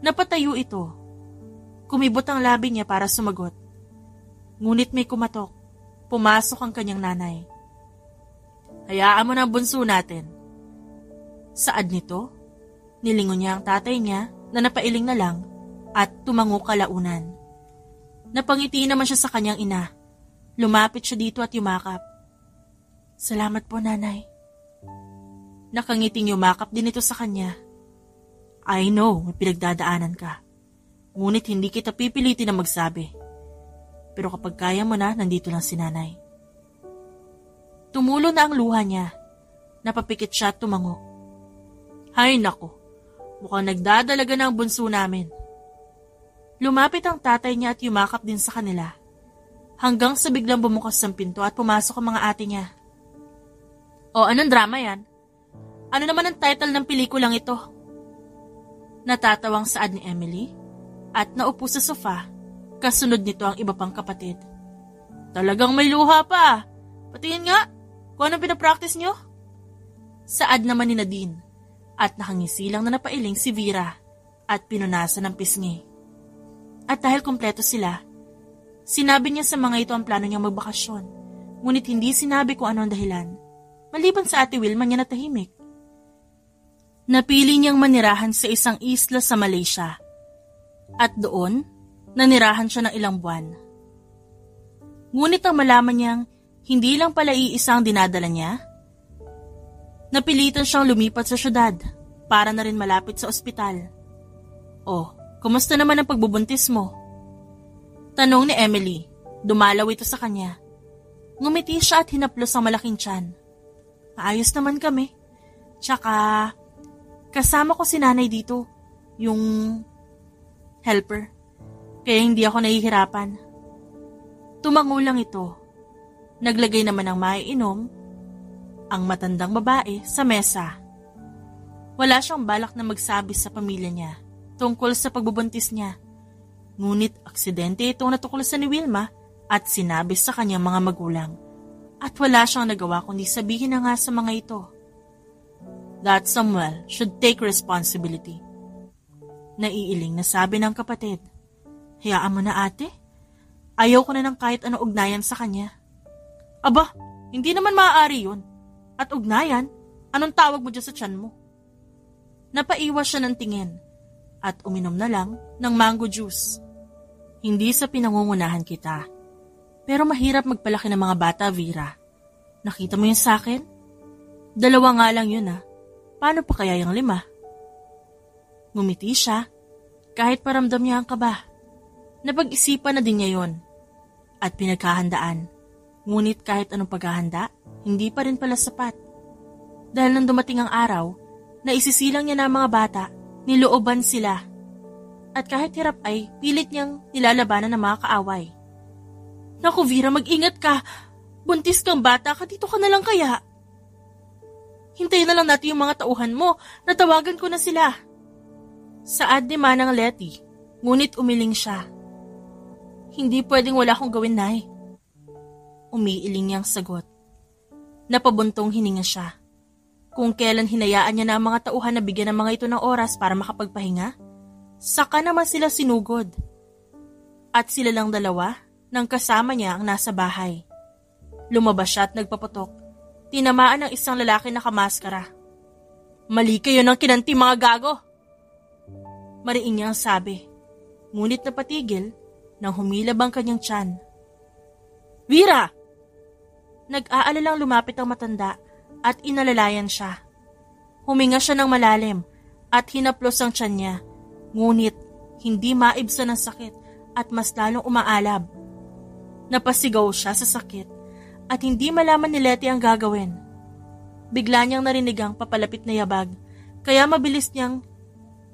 Napatayo ito. Kumibot ang labi niya para sumagot. Ngunit may kumatok. Pumasok ang kanyang nanay. Hayaan mo na ang bunso natin. Saad nito, nilingon niya ang tatay niya na napailing na lang at tumango kalaunan. Napangiti naman siya sa kanyang ina. Lumapit siya dito at yumakap. Salamat po, nanay. Nakangiting yumakap din ito sa kanya. I know, may pinagdadaanan ka. Ngunit hindi kita pipilitin na magsabi. Pero kapag kaya mo na, nandito lang si nanay. Tumulo na ang luha niya. Napapikit siya at tumango. Hay nako, mukhang nagdadalaga na ang bunso namin. Lumapit ang tatay niya at yumakap din sa kanila. Hanggang sa biglang bumukas ang pinto at pumasok ang mga ate niya. O anong drama yan? Ano naman ang title ng pelikulang ito? Natatawang Saad ni Emily at naupo sa sofa, kasunod nito ang iba pang kapatid. Talagang may luha pa. Patingin nga, kung anong pinapractice nyo? Saad naman ni Nadine at nakangisilang na napailing si Vera at pinunasan ng pisngi. At dahil kumpleto sila, sinabi niya sa mga ito ang plano niyang magbakasyon, ngunit hindi sinabi kung ano ang dahilan, maliban sa Ate Wilma niya na tahimik. Napili niyang manirahan sa isang isla sa Malaysia, at doon, nanirahan siya ng ilang buwan. Ngunit ang malaman niyang hindi lang pala iisa ang dinadala niya, napilitan siyang lumipat sa syudad para na rin malapit sa ospital. Oh, kumusta naman ang pagbubuntis mo? Tanong ni Emily. Dumalaw ito sa kanya. Ngumiti siya at hinaplos ang malaking tiyan. Maayos naman kami. Tsaka, kasama ko si nanay dito. Yung helper. Kaya hindi ako nahihirapan. Tumango lang ito. Naglagay naman ng maiinom ang matandang babae sa mesa. Wala siyang balak na magsabi sa pamilya niya tungkol sa pagbubuntis niya. Ngunit aksidente itong natuklasan ni Wilma at sinabi sa kanyang mga magulang. At wala siyang nagawa kundi sabihin na nga sa mga ito that Samuel should take responsibility. Naiiling na sabi ng kapatid. Hayaan mo na ate. Ayaw ko na ng kahit ano ugnayan sa kanya. Aba, hindi naman maaari yun. At ugnayan, anong tawag mo dyan sa tiyan mo? Napaiwas siya ng tingin at uminom na lang ng mango juice. Hindi sa pinangungunahan kita. Pero mahirap magpalaki ng mga bata, Vera. Nakita mo yun sa akin? 2 nga lang yun Paano pa kaya yung 5? Ngumiti siya, kahit paramdam niya ang kaba. Napag-isipan na din niya yun. At pinaghahandaan. Ngunit kahit anong paghahanda, hindi pa rin pala sapat. Dahil nang dumating ang araw, na isisilang niya na ang mga bata, nilooban sila. At kahit hirap ay, pilit niyang nilalabanan ng mga kaaway. Naku Vera, mag-ingat ka. Buntis kang bata ka, dito ka na lang kaya. Hintayin na lang natin yung mga tauhan mo. Natawagan ko na sila. Saad ni Manang Letty, ngunit umiling siya. Hindi pwedeng wala akong gawin, Nay. Umiiling niyang sagot. Napabuntong hininga siya. Kung kailan hinayaan niya na ang mga tauhan na bigyan ng mga ito ng oras para makapagpahinga, saka naman sila sinugod. At sila lang 2 nang kasama niya ang nasa bahay. Lumabas siya at nagpaputok. Tinamaan ng isang lalaki na kamaskara. Mali kayo ng kinanti mga gago! Mariin niyang sabi. Ngunit napatigil nang humilab ang kanyang tiyan. Vera! Nag-aalalang lumapit ang matanda at inalalayan siya. Huminga siya ng malalim at hinaplos ang tiyan niya. Ngunit hindi maibsan ng sakit at mas lalong umaalab. Napasigaw siya sa sakit at hindi malaman ni Letty ang gagawin. Bigla niyang narinig ang papalapit na yabag, kaya mabilis niyang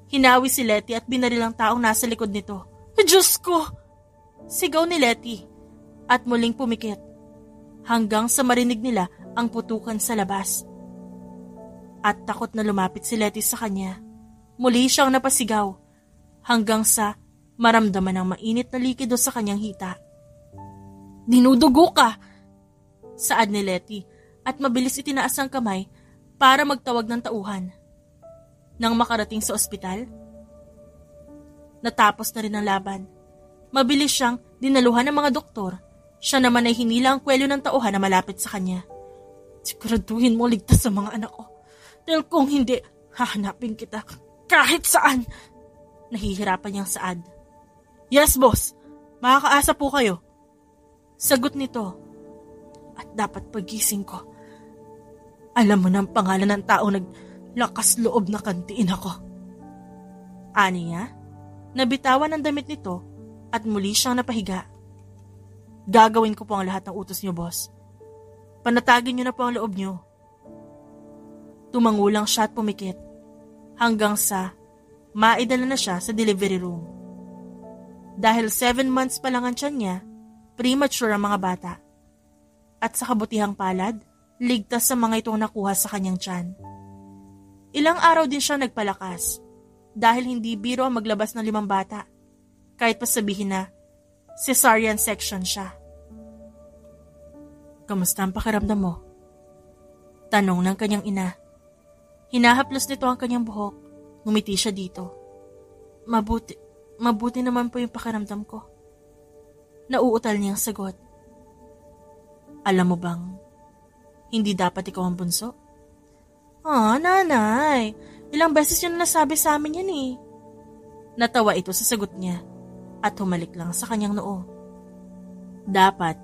hinawi si Letty at binaril ang taong nasa likod nito. Diyos ko! Sigaw ni Letty at muling pumikit hanggang sa marinig nila ang putukan sa labas. At takot na lumapit si Letty sa kanya. Muli siyang napasigaw hanggang sa maramdaman ng mainit na likido sa kanyang hita. Dinudugo ka! Saad ni Letty at mabilis itinaas ang kamay para magtawag ng tauhan. Nang makarating sa ospital, natapos na rin ang laban. Mabilis siyang dinaluhan ng mga doktor. Siya naman ay hinila ang kwelyo ng tauhan na malapit sa kanya. Siguraduhin mo ligtas sa mga anak ko. Dahil kung hindi, hahanapin kita kahit saan. Nahihirapan niyang saad. Yes, boss. Makakaasa po kayo. Sagot nito. At dapat pagising ko, alam mo na ang pangalan ng taong naglakas loob na kantiin ako. Ani niya, nabitawan ang damit nito at muli siyang napahiga. Gagawin ko po ang lahat ng utos niyo, boss. Panatagin niyo na po ang loob niyo. Tumangulang siya at pumikit hanggang sa maidala na siya sa delivery room. Dahil 7 months pa lang ang tiyan niya, premature ang mga bata. At sa kabutihang palad, ligtas sa mga itong nakuha sa kanyang tiyan. Ilang araw din siya nagpalakas dahil hindi biro ang maglabas ng 5 bata, kahit pa sabihin na cesarean section siya. Kamusta ang pakiramdam mo? Tanong ng kanyang ina. Hinahaplos nito ang kanyang buhok. Ngumiti siya dito. Mabuti naman po yung pakiramdam ko. Nauutal niyang sagot. Alam mo bang, hindi dapat ikaw ang bunso? Nanay, ilang beses yun na nasabi sa amin yan eh. Natawa ito sa sagot niya at humalik lang sa kanyang noo. Dapat,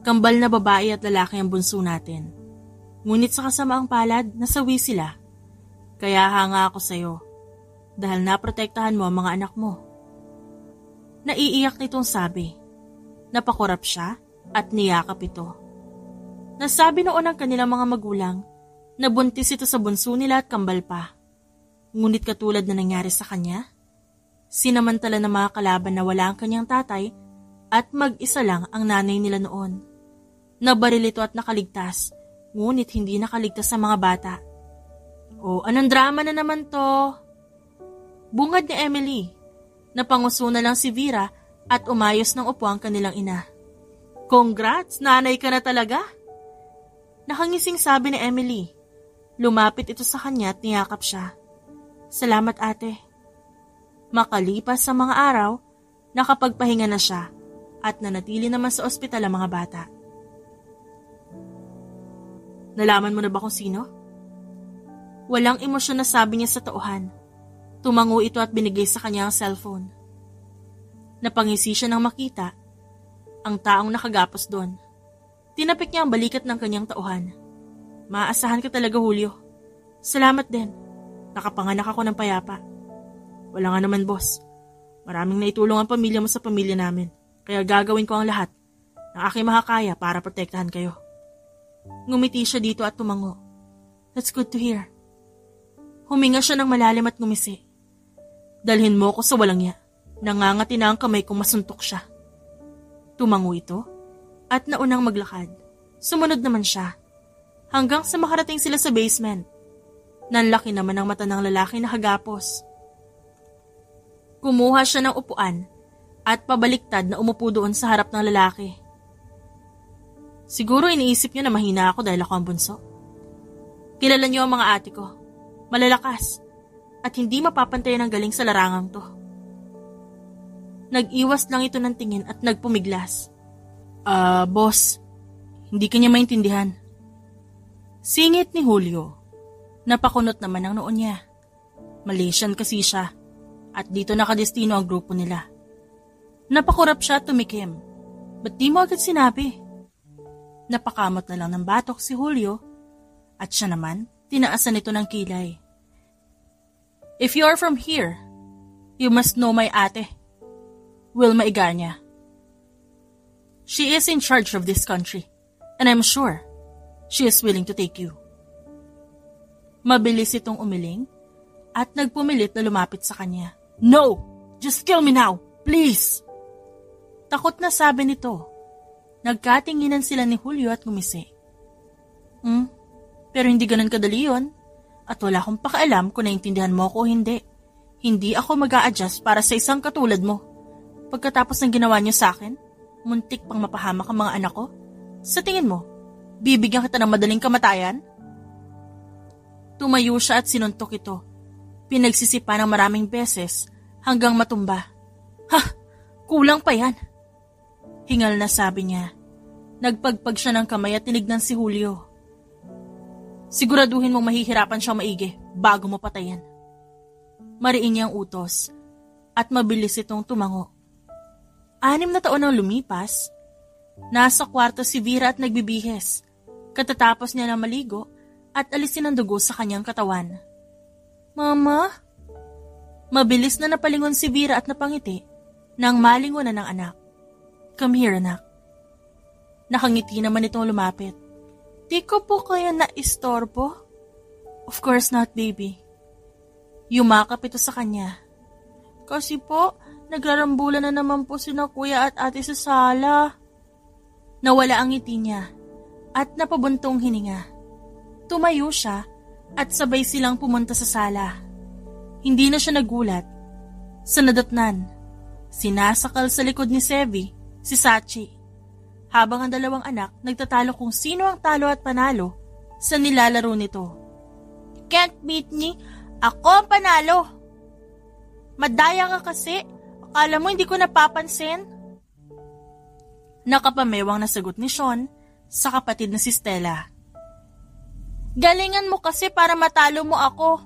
kambal na babae at lalaki ang bunso natin. Ngunit sa kasamaang palad, nasawi sila. Kaya hanga ako sa'yo dahil naprotektahan mo ang mga anak mo. Naiiyak nitong sabi. Napakurap siya at niyakap ito. Nasabi noon ng kanilang mga magulang na buntis ito sa bunso nila at kambal pa. Ngunit katulad na nangyari sa kanya, sinamantala ng mga kalaban na wala ang kanyang tatay at mag-isa lang ang nanay nila noon. Nabaril ito at nakaligtas, ngunit hindi nakaligtas sa mga bata. Anong drama na naman to? Bungad ni Emily. Napanguso na lang si Vera at umayos ng upo ang kanilang ina. Congrats, nanay ka na talaga? Nakangising sabi ni Emily. Lumapit ito sa kanya at niyakap siya. Salamat ate. Makalipas sa mga araw, nakapagpahinga na siya at nanatili naman sa ospital ang mga bata. Nalaman mo na ba kung sino? Walang emosyon na sabi niya sa tauhan. Tumango ito at binigay sa kanya ang cellphone. Napangisi siya nang makita ang taong nakagapos doon. Tinapik niya ang balikat ng kanyang tauhan. Maaasahan ka talaga, Julio. Salamat din. Nakapanganak ako ng payapa. Wala nga naman, boss. Maraming naitulong ang pamilya mo sa pamilya namin. Kaya gagawin ko ang lahat ng aking makakaya para protektahan kayo. Ngumiti siya dito at tumango. That's good to hear. Huminga siya ng malalim at ngumisi. Dalhin mo ko sa walang ya. Nangangati na ang kamay kong masuntok siya. Tumango ito at naunang maglakad. Sumunod naman siya. Hanggang sa makarating sila sa basement. Nanlaki naman ang mata ng lalaki na hagapos. Kumuha siya ng upuan at pabaliktad na umupo doon sa harap ng lalaki. Siguro iniisip niya na mahina ako dahil ako ang bunso. Kilala niyo ang mga ate ko. Malalakas at hindi mapapantayan ang galing sa larangang to. Nag-iwas lang ito ng tingin at nagpumiglas. Boss, hindi kanya maintindihan. Singit ni Julio. Napakunot naman ang noon niya. Malaysian kasi siya at dito nakadestino ang grupo nila. Napakurap siya at tumikim. Ba't di mo agad sinabi? Napakamot na lang ng batok si Julio at siya naman tinaasan ito ng kilay. If you are from here, you must know my ate, Wilma Iganya. She is in charge of this country and I'm sure she is willing to take you. Mabilis itong umiling at nagpumilit na lumapit sa kanya. No! Just kill me now! Please! Takot na sabi nito. Nagkatinginan sila ni Julio at ngumisi. Pero hindi ganun kadali yun. At wala akong pakialam kung naintindihan mo ako o hindi. Hindi ako mag-a-adjust para sa isang katulad mo. Pagkatapos ng ginawa niyo sa akin, muntik pang mapahamak ang mga anak ko. Sa tingin mo, bibigyan kita ng madaling kamatayan? Tumayo siya at sinuntok ito. Pinagsisipa ng maraming beses hanggang matumba. Ha! Kulang pa yan! Hingal na sabi niya. Nagpagpag siya ng kamay at tinignan si Julio. Siguraduhin mong mahihirapan siyang maigi bago mo patayin. Mariin niyang utos at mabilis itong tumango. 6 na taon ang lumipas. Nasa kwarto si Vera at nagbibihes. Katatapos niya na maligo at alisin ang dugo sa kanyang katawan. Mama? Mabilis na napalingon si Vera at napangiti nang malingonan ng anak. Come here, anak. Nakangiti naman itong lumapit. Di ko po kaya na-istorbo? Of course not, baby. Yumakap ito sa kanya. Kasi po, nagrarambulan na naman po sina kuya at ate sa sala. Nawala ang ngiti niya at napabuntong hininga. Tumayo siya at sabay silang pumunta sa sala. Hindi na siya nagulat. Sa nadatnan, sinasakal sa likod ni Sevi si Sachi. Habang ang dalawang anak nagtatalo kung sino ang talo at panalo sa nilalaro nito. Can't beat me. Ako ang panalo. Madaya ka kasi. Akala mo hindi ko napapansin? Nakapamewang na sagot ni Sean sa kapatid na si Stella. Galingan mo kasi para matalo mo ako.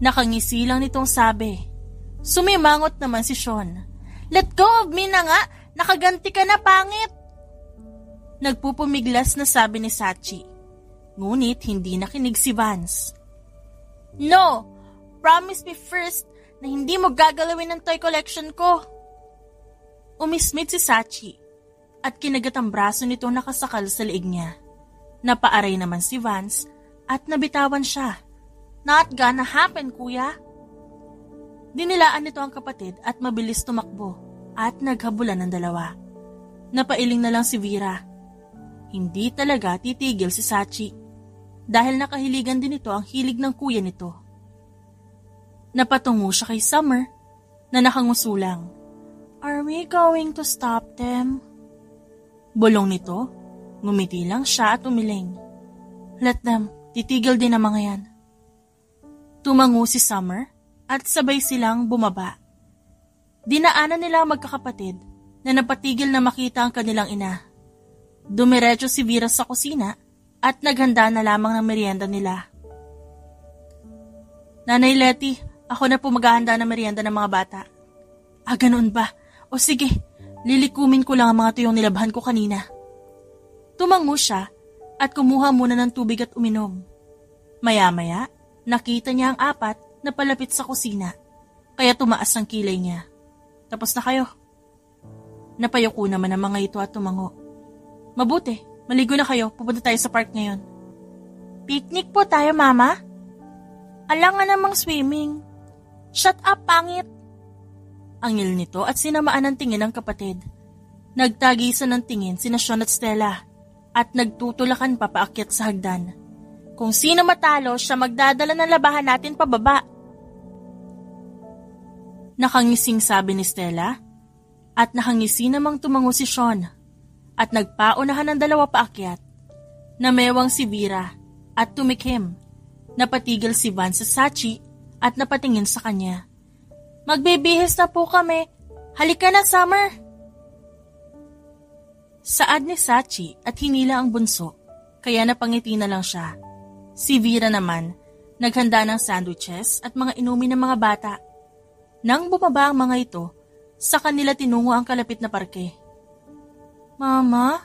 Nakangisi lang nitong sabi. Sumimangot naman si Sean. Let go of me na nga. Nakaganti ka na, pangit. Nagpupumiglas na sabi ni Sachi. Ngunit hindi nakinig si Vance. No! Promise me first na hindi mo gagalawin ang toy collection ko. Umismit si Sachi at kinagat ang braso nito nakasakal sa leeg niya. Napaaray naman si Vance at nabitawan siya. Not gonna happen, kuya. Dinilaan nito ang kapatid at mabilis tumakbo at naghabulan ng dalawa. Napailing na lang si Vera. Hindi talaga titigil si Sachi dahil nakahiligan din ito ang hilig ng kuya nito. Napatungo siya kay Summer na nakangusulang. Are we going to stop them? Bulong nito, ngumiti lang siya at umiling. Let them, titigil din ang mga yan. Tumango si Summer at sabay silang bumaba. Dinaanan nila ang magkakapatid na napatigil na makita ang kanilang ina. Dumiretso si Vera sa kusina at naghanda na lamang ng merienda nila. Nanay Letty, ako na po maghahanda ng merienda ng mga bata. Ganoon ba? O sige, Lilikumin ko lang ang mga tuyong nilabhan ko kanina. Tumango siya at kumuha muna ng tubig at uminom. Maya-maya, nakita niya ang apat na palapit sa kusina, kaya tumaas ang kilay niya. Tapos na kayo. Napayuko naman ang mga ito at tumango. Mabuti, maligo na kayo, pupunta tayo sa park ngayon. Picnic po tayo, Mama? Alangan namang swimming. Shut up, pangit! Angil nito at sinamaan ng tingin ng kapatid. Nagtagisan ng tingin sina Sean at Stella at nagtutulakan pa paakyat sa hagdan. Kung sino matalo, siya magdadala ng labahan natin pababa. Nakangising sabi ni Stella at nakangisi namang tumango si Sean at nagpaunahan ng dalawa paakyat. Namewang si Vera at tumikim. Napatigil si Van sa Sachi at napatingin sa kanya. Magbibihis na po kami. Halika na, Summer. Saad ni Sachi at hinila ang bunso, kaya napangiti na lang siya. Si Vera naman, naghanda ng sandwiches at mga inumin ng mga bata. Nang bumaba ang mga ito, sa kanila tinungo ang kalapit na parke. Mama,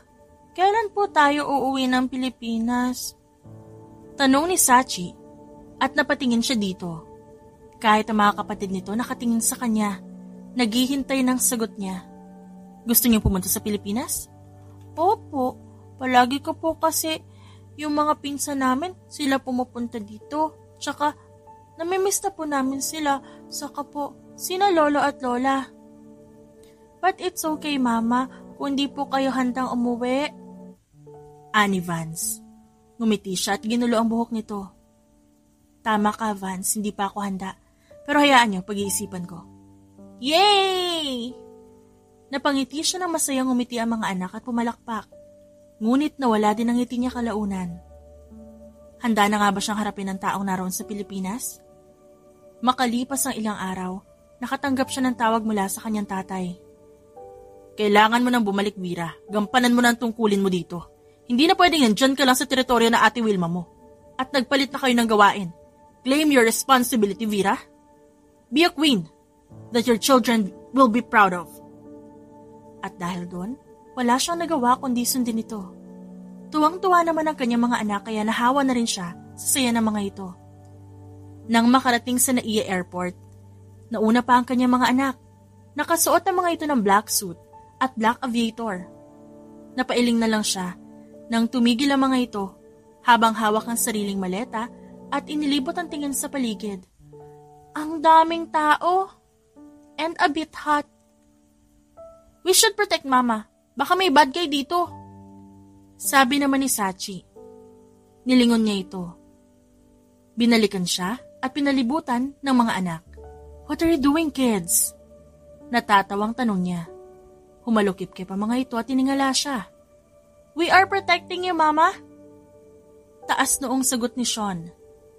kailan po tayo uuwi ng Pilipinas? Tanong ni Sachi at napatingin siya dito. Kahit ang mga kapatid nito nakatingin sa kanya, naghihintay ng sagot niya. Gusto niyo pumunta sa Pilipinas? Opo, palagi ko po kasi yung mga pinsan namin sila pumupunta dito. Tsaka namimiss na po namin sila, saka po sina lolo at lola. But it's okay, Mama, kung di po kayo handang umuwi. Ani Vance. Ngumiti siya at ginulo ang buhok nito. Tama ka, Vance, hindi pa ako handa. Pero hayaan niyo, pag-iisipan ko. Yay! Napangiti siya ng masayang ngumiti ang mga anak at pumalakpak. Ngunit nawala din ang ngiti niya kalaunan. Handa na nga ba siyang harapin ng taong naroon sa Pilipinas? Makalipas ang ilang araw, nakatanggap siya ng tawag mula sa kanyang tatay. Kailangan mo nang bumalik, Vera. Gampanan mo na ang tungkulin mo dito. Hindi na pwedeng nandyan ka lang sa teritoryo na Ate Wilma mo. At nagpalit na kayo ng gawain. Claim your responsibility, Vera. Be a queen that your children will be proud of. At dahil doon, wala siyang nagawa kundi sundin ito. Tuwang-tuwa naman ang kanyang mga anak kaya nahawa na rin siya sa saya ng mga ito. Nang makarating sa Naiya Airport, nauna pa ang kanyang mga anak. Nakasuot ang mga ito ng black suit at black aviator. Napailing na lang siya nang tumigil ang mga ito habang hawak ang sariling maleta at inilibot ang tingin sa paligid. Ang daming tao and a bit hot. We should protect Mama. Baka may bad guy dito. Sabi naman ni Sachi. Nilingon niya ito. Binalikan siya at pinalibutan ng mga anak. What are you doing, kids? Natatawang tanong niya. Humalukip-kip ang mga ito at tiningala siya. We are protecting you, Mama. Taas noong sagot ni Sean.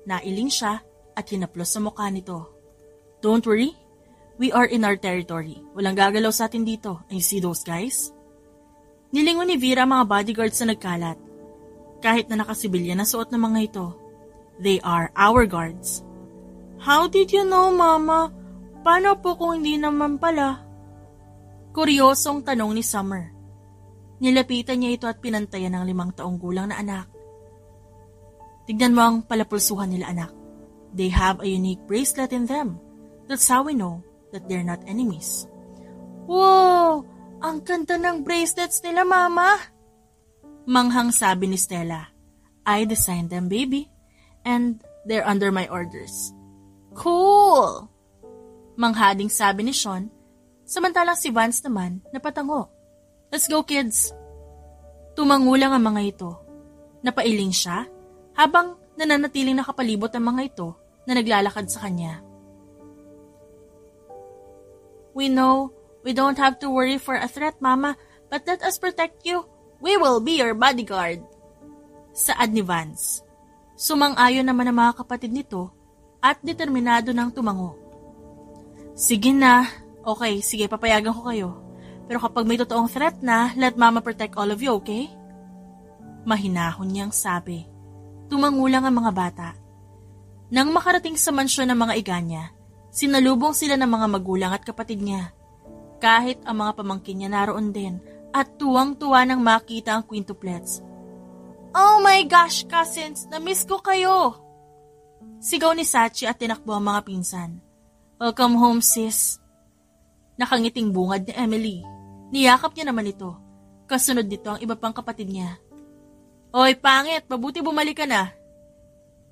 Nailing siya at hinaplos sa mukha nito. Don't worry, we are in our territory. Walang gagalaw sa atin dito. And you see those guys? Nilingon ni Vera mga bodyguards na nagkalat. Kahit na nakasibilyan na suot ng mga ito, they are our guards. How did you know, Mama? Paano po kung hindi naman pala? Kuryosong tanong ni Summer. Nilapitan niya ito at pinantayan ng 5 taong gulang na anak. Tignan mo ang palapulsuhan nila, anak. They have a unique bracelet in them. That's how we know that they're not enemies. Wow! Ang ganda ng bracelets nila, Mama! Manghang sabi ni Stella. I designed them, baby. And they're under my orders. Cool! Manghading sabi ni Sean, samantalang si Vance naman napatango. Let's go, kids! Tumangulang ang mga ito. Napailing siya habang nananatiling nakapalibot ang mga ito na naglalakad sa kanya. We know we don't have to worry for a threat, Mama, but let us protect you. We will be your bodyguard. Saad ni Vance. Sumang-ayon naman ang mga kapatid nito at determinado ng tumango. Sige na. Okay, sige, papayagan ko kayo. Pero kapag may totoong threat na, let Mama protect all of you, okay? Mahinahon niyang sabi. Tumangulang ang mga bata. Nang makarating sa mansyon ng mga iganya, sinalubong sila ng mga magulang at kapatid niya. kahit ang mga pamangkin niya naroon din at tuwang-tuwa nang makita ang quintuplets. "Oh my gosh, cousins! Na-miss ko kayo!" Sigaw ni Sachi at tinakbo ang mga pinsan. "Welcome home, sis." Nakangiting bungad ni Emily. Niyakap niya naman ito. Kasunod nito ang iba pang kapatid niya. "Oy, pangit! Mabuti bumalik ka na!"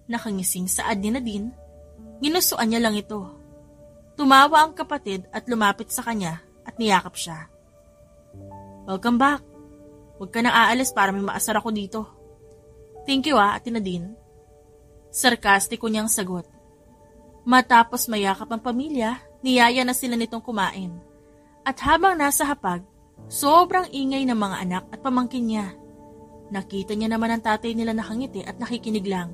Nakangising saad ni Nadine. Ginusuan niya lang ito. Tumawa ang kapatid at lumapit sa kanya at niyakap siya. "Welcome back. Huwag ka nang aalis para may maasar ako dito." "Thank you Ate Nadine." Sarkastiko niyang sagot. Matapos mayakap ang pamilya, niyaya na sila nitong kumain. At habang nasa hapag, sobrang ingay ng mga anak at pamangkin niya. Nakita niya naman ang tatay nila nakangiti at nakikinig lang.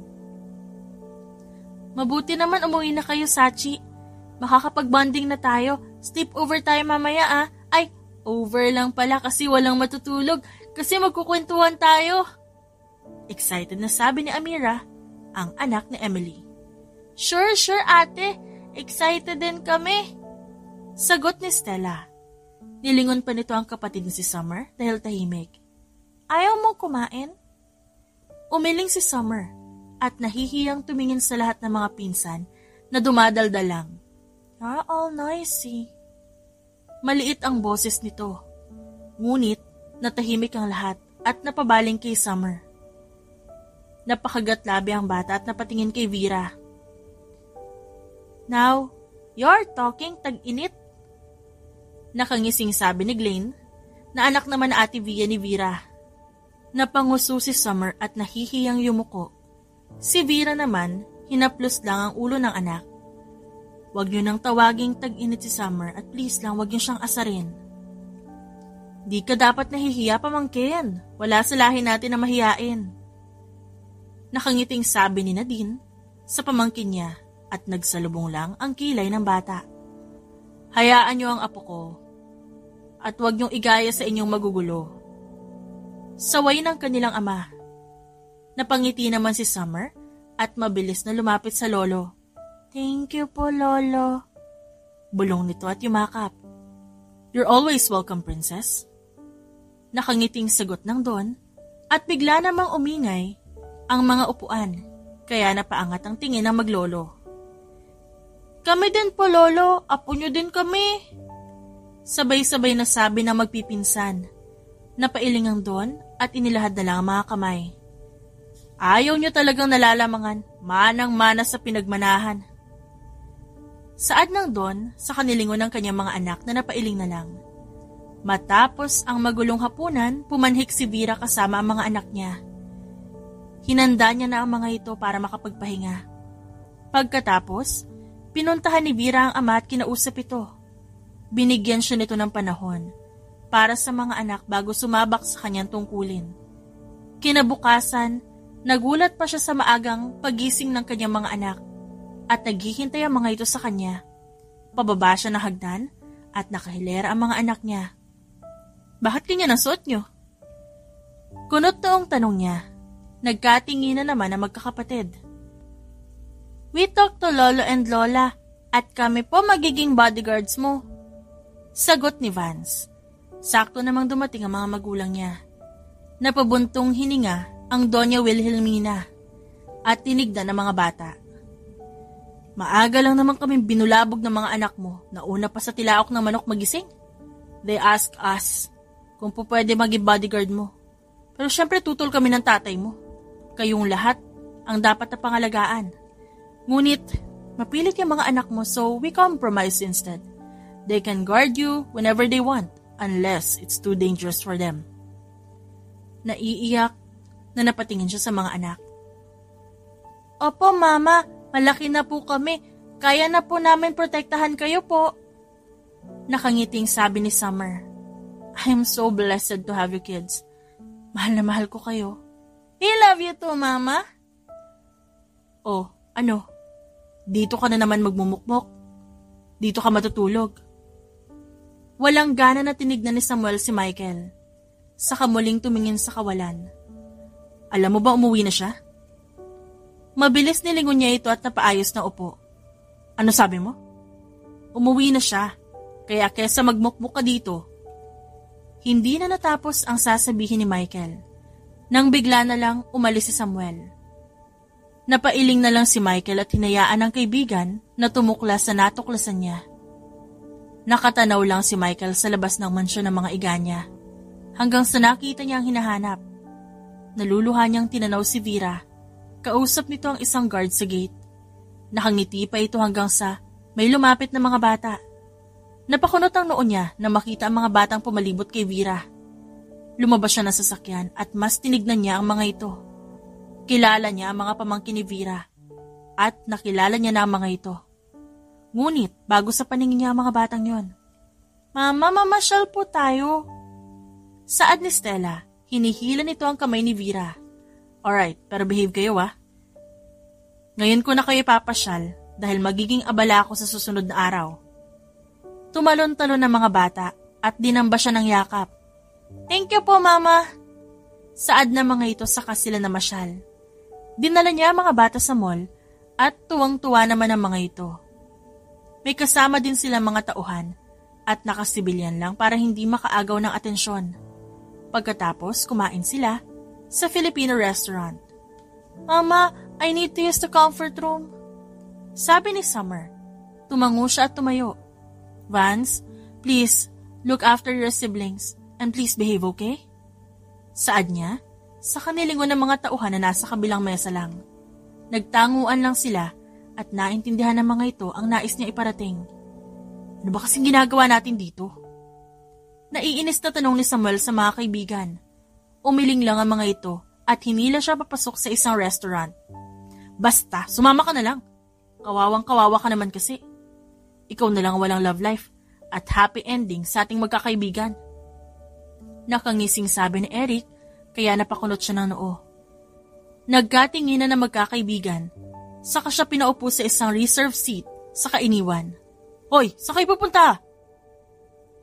"Mabuti naman umuwi na kayo, Sachi. Makakapag-bonding na tayo. Sleepover tayo mamaya Ay, over lang pala kasi walang matutulog kasi magkukwentuhan tayo." Excited na sabi ni Amira, ang anak ni Emily. Sure ate. Excited din kami." Sagot ni Stella. Nilingon pa nito ang kapatid ni si Summer dahil tahimik. "Ayaw mong kumain?" Umiling si Summer at nahihiyang tumingin sa lahat ng mga pinsan na dumadaldal lang. All noisy." Maliit ang boses nito. Ngunit natahimik ang lahat at napabaling kay Summer. Napakagat-labi ang bata at napatingin kay Vera. "Now, you're talking tag-init." Nakangising sabi ni Glenn, na anak naman na Ate Via ni Vera. Napanguso si Summer at nahihiyang yumuko. Si Vera naman, hinaplos lang ang ulo ng anak. "Huwag niyo nang tawaging tag-init si Summer at please lang huwag niyo siyang asarin." "Di ka dapat nahihiya, pamangkin. Wala sa lahi natin na mahiyain." Nakangiting sabi ni Nadine sa pamangkin niya at nagsalubong lang ang kilay ng bata. "Hayaan niyo ang apo ko at huwag niyong igaya sa inyong magugulo." Saway ng kanilang ama. Napangiti naman si Summer at mabilis na lumapit sa lolo. "Thank you po, lolo." Bulong nito at yumakap. "You're always welcome, princess." Nakangiting sagot ng Don at bigla namang umingay ang mga upuan, kaya napaangat ang tingin ng maglolo. "Kami din po, lolo. Apo niyo din kami." Sabay-sabay na sabi ng magpipinsan. Napailing ang Don at inilahad na lang ang mga kamay. "Ayaw niyo talagang nalalamangan, manang-mana sa pinagmanahan." Saad ng Don sa kanilingon ng kanyang mga anak na napailing na lang. Matapos ang magulong hapunan, pumanhik si Vera kasama ang mga anak niya. Hinanda niya na ang mga ito para makapagpahinga. Pagkatapos, pinuntahan ni Vera ang ama at kinausap ito. Binigyan siya nito ng panahon para sa mga anak bago sumabak sa kanyang tungkulin. Kinabukasan, nagulat pa siya sa maagang pagising ng kanyang mga anak at naghihintay ang mga ito sa kanya. Pababa siya ng hagdan at nakahilera ang mga anak niya. "Bakit ganyan ang suot niyo?" Kunot noong tanong niya. Nagkatinginan naman ang magkakapatid. "We talk to Lolo and Lola at kami po magiging bodyguards mo." Sagot ni Vance. Sakto namang dumating ang mga magulang niya. Napabuntong hininga ang Doña Wilhelmina at tinignan ng mga bata. "Maaga lang naman kami binulabog ng mga anak mo na una pa sa tilaok ng manok magising. They asked us kung po pwede maging bodyguard mo. Pero syempre tutol kami ng tatay mo. Kayong lahat ang dapat na pangalagaan. Ngunit mapilit yung mga anak mo so we compromise instead. They can guard you whenever they want unless it's too dangerous for them." Naiiyak na napatingin siya sa mga anak. "Opo, Mama. Malaki na po kami. Kaya na po namin protektahan kayo po." Nakangiting sabi ni Summer. "I am so blessed to have you kids. Mahal na mahal ko kayo." "I love you too, Mama." "Oh, ano? Dito ka na naman magmumukmok. Dito ka matutulog." Walang gana na tinignan ni Samuel si Michael. Saka muling tumingin sa kawalan. "Alam mo ba umuwi na siya?" Mabilis nilingon niya ito at napaayos na upo. "Ano sabi mo?" "Umuwi na siya. Kaya kesa magmukmuk ka dito. Hindi na natapos ang sasabihin ni Michael nang bigla na lang umalis si Samuel. Napailing na lang si Michael at hinayaan ng kaibigan na tumuklas sa natuklasan niya. Nakatanaw lang si Michael sa labas ng mansyon ng mga iga niya hanggang sa nakita niya ang hinahanap. Naluluha niyang tinanaw si Vera. Kausap nito ang isang guard sa gate. Nakangiti pa ito hanggang sa may lumapit na mga bata. Napakunot ang noo niya na makita ang mga batang pumalibot kay Vera. Lumabas siya ng sasakyan at mas tinignan niya ang mga ito. Kilala niya ang mga pamangkin ni Vera at nakilala niya na ang mga ito. Ngunit bago sa paningin niya ang mga batang yon. Mama, mamasyal po tayo. Saad ni Stella, hinihila nito ang kamay ni Vera. Alright, pero behave kayo Ngayon ko na kayo ipapasyal dahil magiging abala ako sa susunod na araw. Tumalon-talon ng mga bata at dinamba siya ng yakap. Thank you po, Mama. Saad na mga ito saka sila namasyal. Dinala niya ang mga bata sa mall at tuwang-tuwa naman ang mga ito. May kasama din silang mga tauhan at nakasibilyan lang para hindi makaagaw ng atensyon. Pagkatapos, kumain sila sa Filipino restaurant. Mama, I need to use the comfort room. Sabi ni Summer. Tumango siya at tumayo. Vance, please, look after your siblings and please behave, okay? Saad niya, sa kanilingon ng mga tauhan na nasa kabilang mesa lang. Nagtanguan lang sila at naintindihan ng mga ito ang nais niya iparating. Ano ba kasing ginagawa natin dito? Naiinis na tanong ni Samuel sa mga kaibigan. Umiling lang ang mga ito at hinila siya papasok sa isang restaurant. Basta, sumama ka na lang. Kawawang-kawawa ka naman kasi. Ikaw na lang walang love life at happy ending sa ating magkakaibigan. Nakangising sabi ni Eric kaya napakunot siya ng noo. Nagkatinginan na magkakaibigan, saka siya pinaupo sa isang reserve seat sa kainiwan. Hoy, saan kayo pupunta?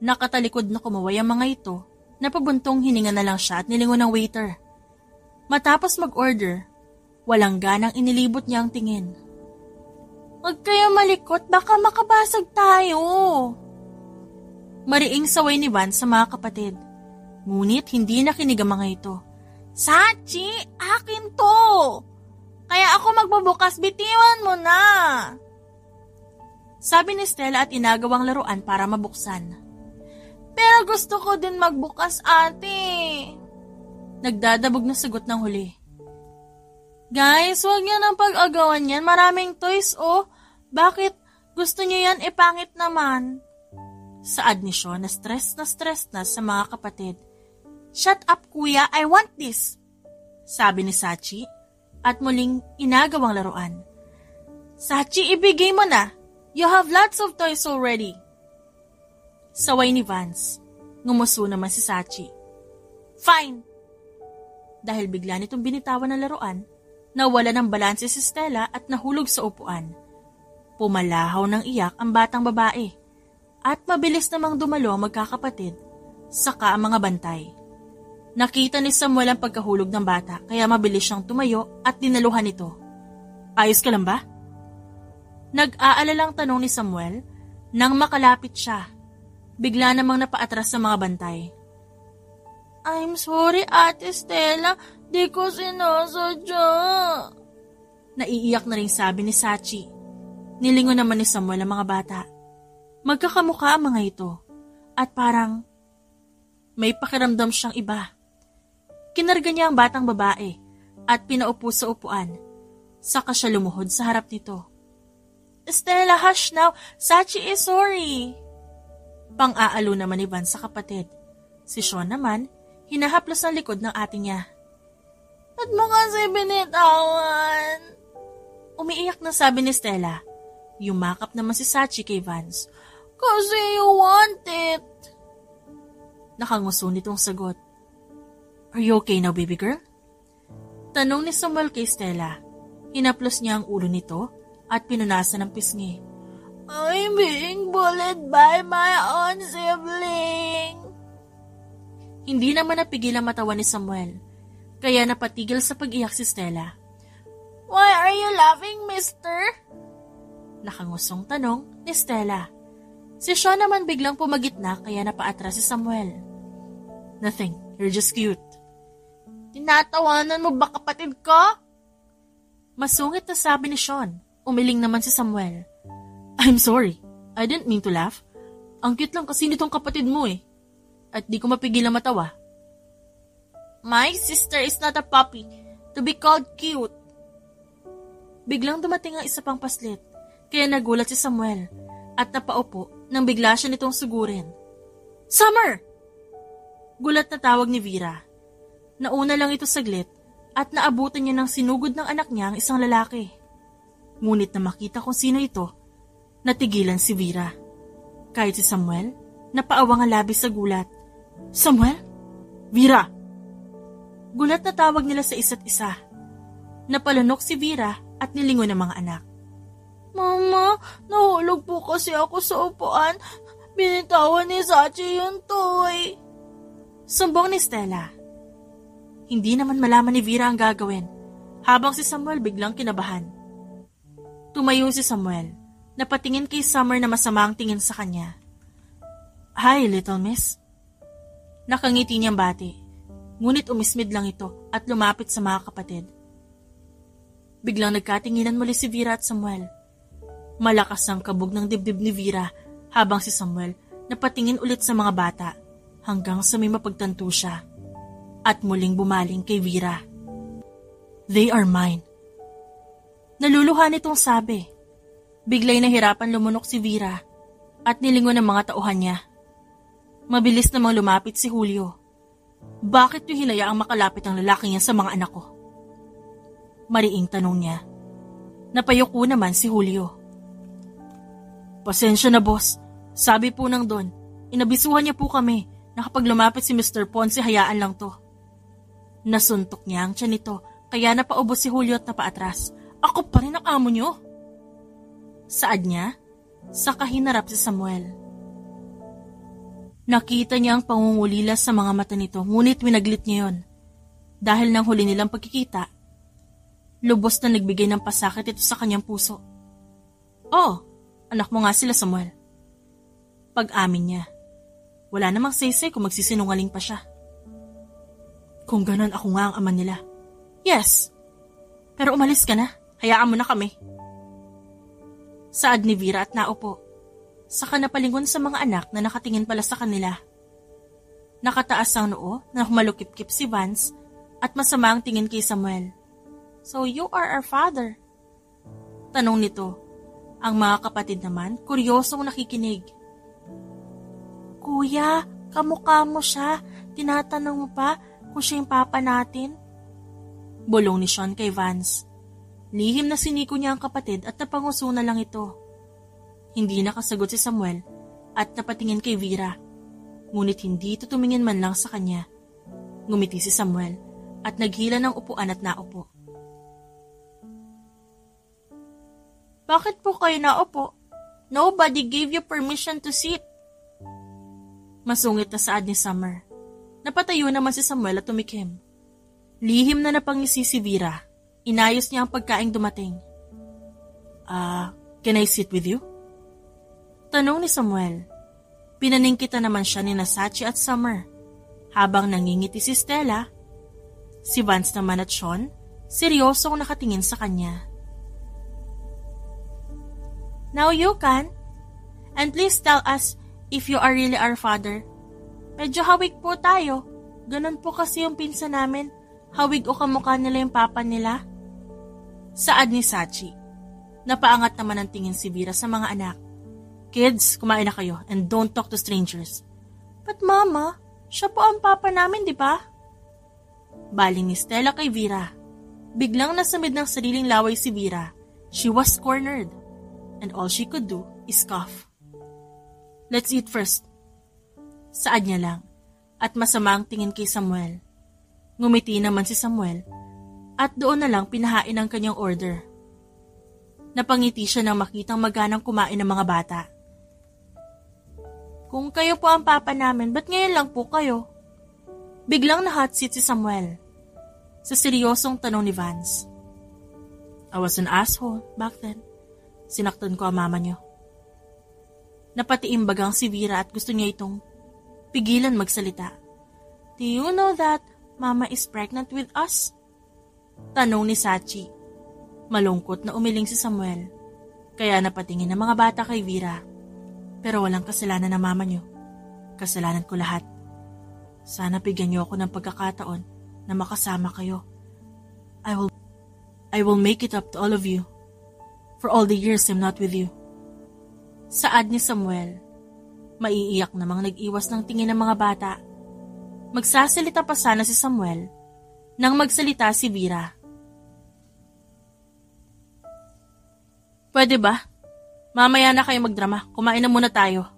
Nakatalikod na kumaway ang mga ito, napabuntong hininga na lang siya at nilingon ng waiter. Matapos mag-order, walang ganang inilibot niya ang tingin. Huwag kayo malikot, baka makabasag tayo. Mariing saway ni Van sa mga kapatid. Ngunit hindi nakinig ang mga ito. Sachi, akin to! Kaya ako magbubukas, bitiwan mo na! Sabi ni Stella at inagawang laruan para mabuksan. Pero gusto ko din magbukas, ate. Nagdadabog na sagot ng huli. Guys, huwag niyo nang pag-agawan yan. Maraming toys, Bakit? Gusto niyo yan? Pangit naman. Saad ni Sean na stress na sa mga kapatid. Shut up, kuya. I want this. Sabi ni Sachi at muling inagawang laruan. Sachi, ibigay mo na. You have lots of toys already. Saway ni Vance. Ngumuso naman si Sachi. Fine. Dahil bigla nitong binitawan ng laruan, nawala ng balanse si Stella at nahulog sa upuan. Pumalahaw ng iyak ang batang babae at mabilis namang dumalo ang magkakapatid, saka ang mga bantay. Nakita ni Samuel ang pagkahulog ng bata kaya mabilis siyang tumayo at dinaluhan ito. Ayos ka lang ba? Nag-aalalang tanong ni Samuel nang makalapit siya. Bigla namang napaatras sa mga bantay. I'm sorry, Ate Stella. Di ko sinasadya. Naiiyak na rin sabi ni Sachi. Nilingon naman ni Samuel ang mga bata. Magkakamukha ang mga ito at parang may pakiramdam siyang iba. Kinarga niya ang batang babae at pinaupo sa upuan. Saka siya lumuhod sa harap nito. Stella, hush now. Sachi is sorry. Pang-aalo naman ni Van sa kapatid. Si Sean naman, hinahaplos ang likod ng ate niya. Ba't mo kasi binitawan? Umiiyak na sabi ni Stella. Yumakap naman si Sachi kay Vance. Kasi you want it. Nakanguso nitong sagot. Are you okay now, baby girl? Tanong ni Samuel kay Stella. Hinaplos niya ang ulo nito at pinunasan ng pisngi. I'm being bullied by my own sibling. Hindi naman napigil ang matawa ni Samuel, kaya napatigil sa pag-iyak si Stella. Why are you laughing, mister? Nakangusong tanong ni Stella. Si Sean naman biglang pumagitna kaya napaatras si Samuel. Nothing, you're just cute. Tinatawanan mo ba kapatid ko? Masungit na sabi ni Sean. Umiling naman si Samuel. I'm sorry, I didn't mean to laugh. Ang cute lang kasi nitong kapatid mo eh. At di ko mapigilang matawa. My sister is not a puppy to be called cute. Biglang dumating ang isa pang paslit, kaya nagulat si Samuel at napaupo nang bigla siya nitong sugurin. Summer! Gulat na tawag ni Vera. Nauna lang ito saglit at naabutan niya ng sinugod ng anak niya ang isang lalaki. Ngunit na makita kung sino ito, natigilan si Vera. Kahit si Samuel, napaawang ang labis sa gulat. Samuel? Vera! Gulat na tawag nila sa isa't isa. Napalunok si Vera at nilingon ng mga anak. Mama, nahulog po kasi ako sa upuan. Binitawan ni Sachi yung toy. Sumbong ni Stella. Hindi naman malaman ni Vera ang gagawin, habang si Samuel biglang kinabahan. Tumayo si Samuel, napatingin kay Summer na masama ang tingin sa kanya. Hi, little miss. Nakangiti niyang bati, ngunit umismid lang ito at lumapit sa mga kapatid. Biglang nagkatinginan muli si Vera at Samuel. Malakas ang kabog ng dibdib ni Vera habang si Samuel napatingin ulit sa mga bata hanggang sa may mapagtanto siya at muling bumaling kay Vera. They are mine. Naluluha nitong sabi. Biglay nahirapan lumunok si Vera at nilingon ng mga tauhan niya. Mabilis namang lumapit si Julio. Bakit niyo hinayaang makalapit ang lalaki niya sa mga anak ko? Mariing tanong niya. Napayuko naman si Julio. Pasensya na boss, sabi po ng Don, inabisuhan niya po kami na kapag lumapit si Mr. Ponce hayaan lang to. Nasuntok niya ang tiyan nito kaya napaubos si Julio at napaatras. Ako pa rin ang amo niyo. Saad niya? Saka hinarap si Samuel. Nakita niya ang pangungulila sa mga mata nito ngunit winaglit niya yon. Dahil nang huli nilang pagkikita, lubos na nagbigay ng pasakit ito sa kanyang puso. Oh, anak mo nga sila Samuel. Pag-amin niya. Wala namang say-say kung magsisinungaling pa siya. Kung ganon ako nga ang ama nila. Yes, pero umalis ka na. Hayaan mo na kami. Saad ni Vera at naupo. Saka napalingon sa mga anak na nakatingin pala sa kanila. Nakataas ang noo na humalukip-kip si Vance at masama ang tingin kay Samuel. So you are our father? Tanong nito. Ang mga kapatid naman, kuryosong nakikinig. Kuya, kamukha mo siya. Tinatanong mo pa kung siya yung papa natin? Bulong ni Sean kay Vance. Lihim na siniko niya ang kapatid at napanguso na lang ito. Hindi nakasagot si Samuel at napatingin kay Vera. Ngunit hindi ito tumingin man lang sa kanya. Ngumiti si Samuel at naghila ng upuan at naupo. Bakit po kayo naupo? Nobody gave you permission to sit. Masungit na saad ni Summer. Napatayo naman si Samuel at tumikim. Lihim na napangisi si Vera. Inayos niya ang pagkaing dumating. Can I sit with you? Tanong ni Samuel. Pinaningkita naman siya ni Sachi at Summer. Habang nangingiti si Stella, si Vance naman at Sean, seryosong nakatingin sa kanya. Now you can. And please tell us if you are really our father. Medyo hawig po tayo. Ganon po kasi yung pinsan namin. Hawig o kamukha nila yung papa nila. Saad ni Sachi. Napaangat naman ang tingin si Vera sa mga anak. Kids, kumain na kayo and don't talk to strangers. But mama, siya po ang papa namin, di ba? Baling ni Stella kay Vera. Biglang nasamid ng sariling laway si Vera. She was cornered. And all she could do is cough. Let's eat first. Saad niya lang. At masama ang tingin kay Samuel. Ngumiti naman si Samuel. At doon na lang pinahain ang kanyang order. Napangiti siya nang makitang maganang kumain ng mga bata. Kung kayo po ang papa namin, ba't ngayon lang po kayo? Biglang na-hot seat si Samuel. Sa seryosong tanong ni Vance. I was an asshole back then. Sinaktan ko ang mama niyo. Napatiimbagang si Vera at gusto niya itong pigilan magsalita. Do you know that Mama is pregnant with us? Tanong ni Sachi. Malungkot na umiling si Samuel. Kaya napatingin ng mga bata kay Vera. Pero walang kasalanan ng mama niyo. Kasalanan ko lahat. Sana bigyan niyo ako ng pagkakataon na makasama kayo. I will make it up to all of you for all the years I'm not with you. Saad ni Samuel. Maiiyak namang nag-iwas ng tingin ng mga bata. Magsasalita pa sana si Samuel nang magsalita si Vera. Pwede ba? Mamaya na kayo magdrama. Kumain na muna tayo.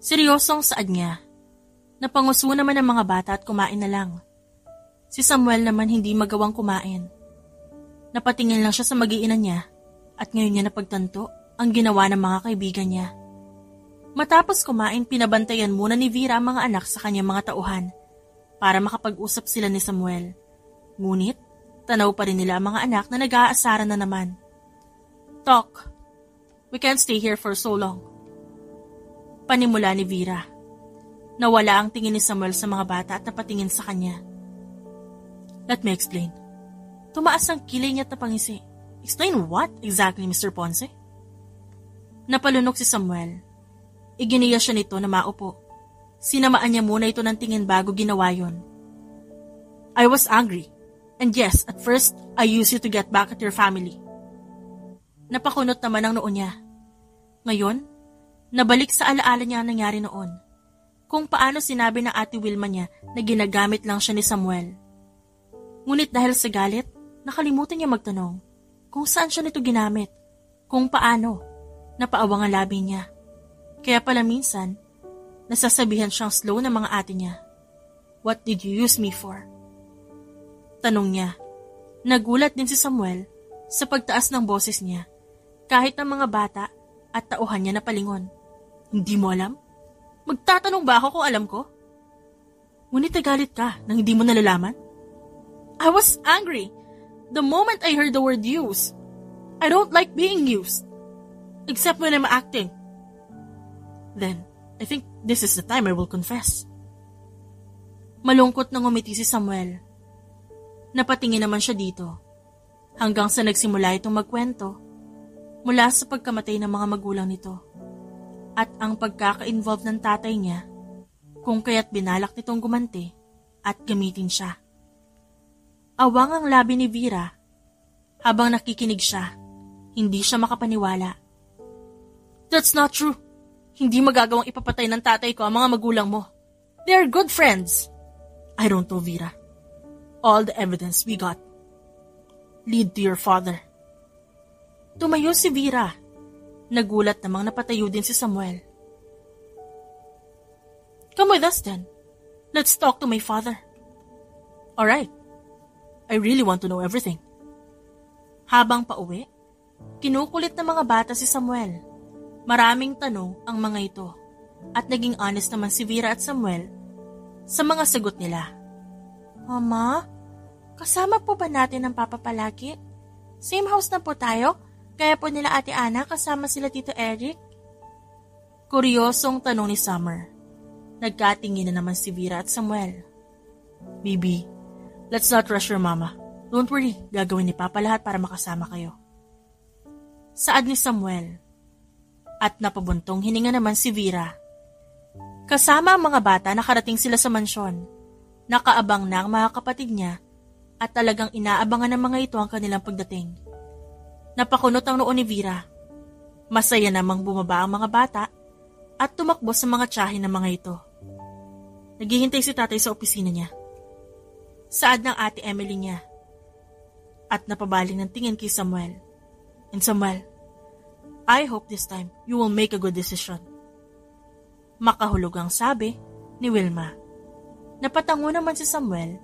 Seryosong saad niya. Napanguso naman ng mga bata at kumain na lang. Si Samuel naman hindi magawang kumain. Napatingin lang siya sa mag-iinan niya at ngayon niya napagtanto ang ginawa ng mga kaibigan niya. Matapos kumain, pinabantayan muna ni Vera ang mga anak sa kanyang mga tauhan para makapag-usap sila ni Samuel. Ngunit, tanaw pa rin nila ang mga anak na nag-aasaran na naman. Talk. We can't stay here for so long. Panimula ni Vera. Nawala ang tingin ni Samuel sa mga bata at napatingin sa kanya. Let me explain. Tumaas ang kilay niya at napangisi. Explain what exactly, Mr. Ponce? Napalunok si Samuel. Iginiya siya nito na maupo. Sinamaan niya muna ito ng tingin bago ginawa yon. I was angry. And yes, at first, I used you to get back at your family. Napakunot naman ang noo niya. Ngayon, nabalik sa alaala niya ang nangyari noon. Kung paano sinabi ng Ate Wilma niya na ginagamit lang siya ni Samuel. Ngunit dahil sa galit, nakalimutan niya magtanong kung saan siya nito ginamit, kung paano, napaawang ang labi niya. Kaya pala minsan, nasasabihan siyang slow ng mga ate niya. What did you use me for? Tanong niya. Nagulat din si Samuel sa pagtaas ng boses niya. Kahit ng mga bata at tauhan niya na palingon. Hindi mo alam? Magtatanong ba ako kung alam ko? Ngunit nagalit ka nang hindi mo nalalaman? I was angry the moment I heard the word use. I don't like being used. Except when I'm acting. Then, I think this is the time I will confess. Malungkot nang ngumiti si Samuel. Napatingin naman siya dito. Hanggang sa nagsimula itong magkwento mula sa pagkamatay ng mga magulang nito at ang pagkaka-involve ng tatay niya kung kaya't binalak nitong gumanti at gamitin siya. Awang ang labi ni Vera. Habang nakikinig siya, hindi siya makapaniwala. That's not true. Hindi magagawang ipapatay ng tatay ko ang mga magulang mo. They are good friends. I don't know, Vera. All the evidence we got lead to your father. Tumayo si Vera. Nagulat namang napatayo din si Samuel. Come with us then. Let's talk to my father. Alright. I really want to know everything. Habang pauwi, kinukulit ng mga bata si Samuel. Maraming tanong ang mga ito at naging honest naman si Vera at Samuel sa mga sagot nila. Mama, kasama po ba natin ang papa palagi? Same house na po tayo? Kaya po nila Ate Ana kasama sila Tito Eric? Kuryosong tanong ni Summer. Nagkatingin na naman si Vera at Samuel. Bibi, let's not rush your mama. Don't worry, gagawin ni Papa lahat para makasama kayo. Saad ni Samuel. At napabuntong hininga naman si Vera. Kasama ang mga bata nakarating sila sa mansyon. Nakaabang na ang mga kapatid niya at talagang inaabangan ng mga ito ang kanilang pagdating. Napakunot ang noo ni Vera. Masaya namang bumaba ang mga bata at tumakbo sa mga tiyahin ng mga ito. Naghihintay si tatay sa opisina niya. Saad ng ate Emily niya. At napabaling ng tingin kay Samuel. And Samuel, I hope this time you will make a good decision. Makahulog ang sabi ni Wilma. Napatango naman si Samuel,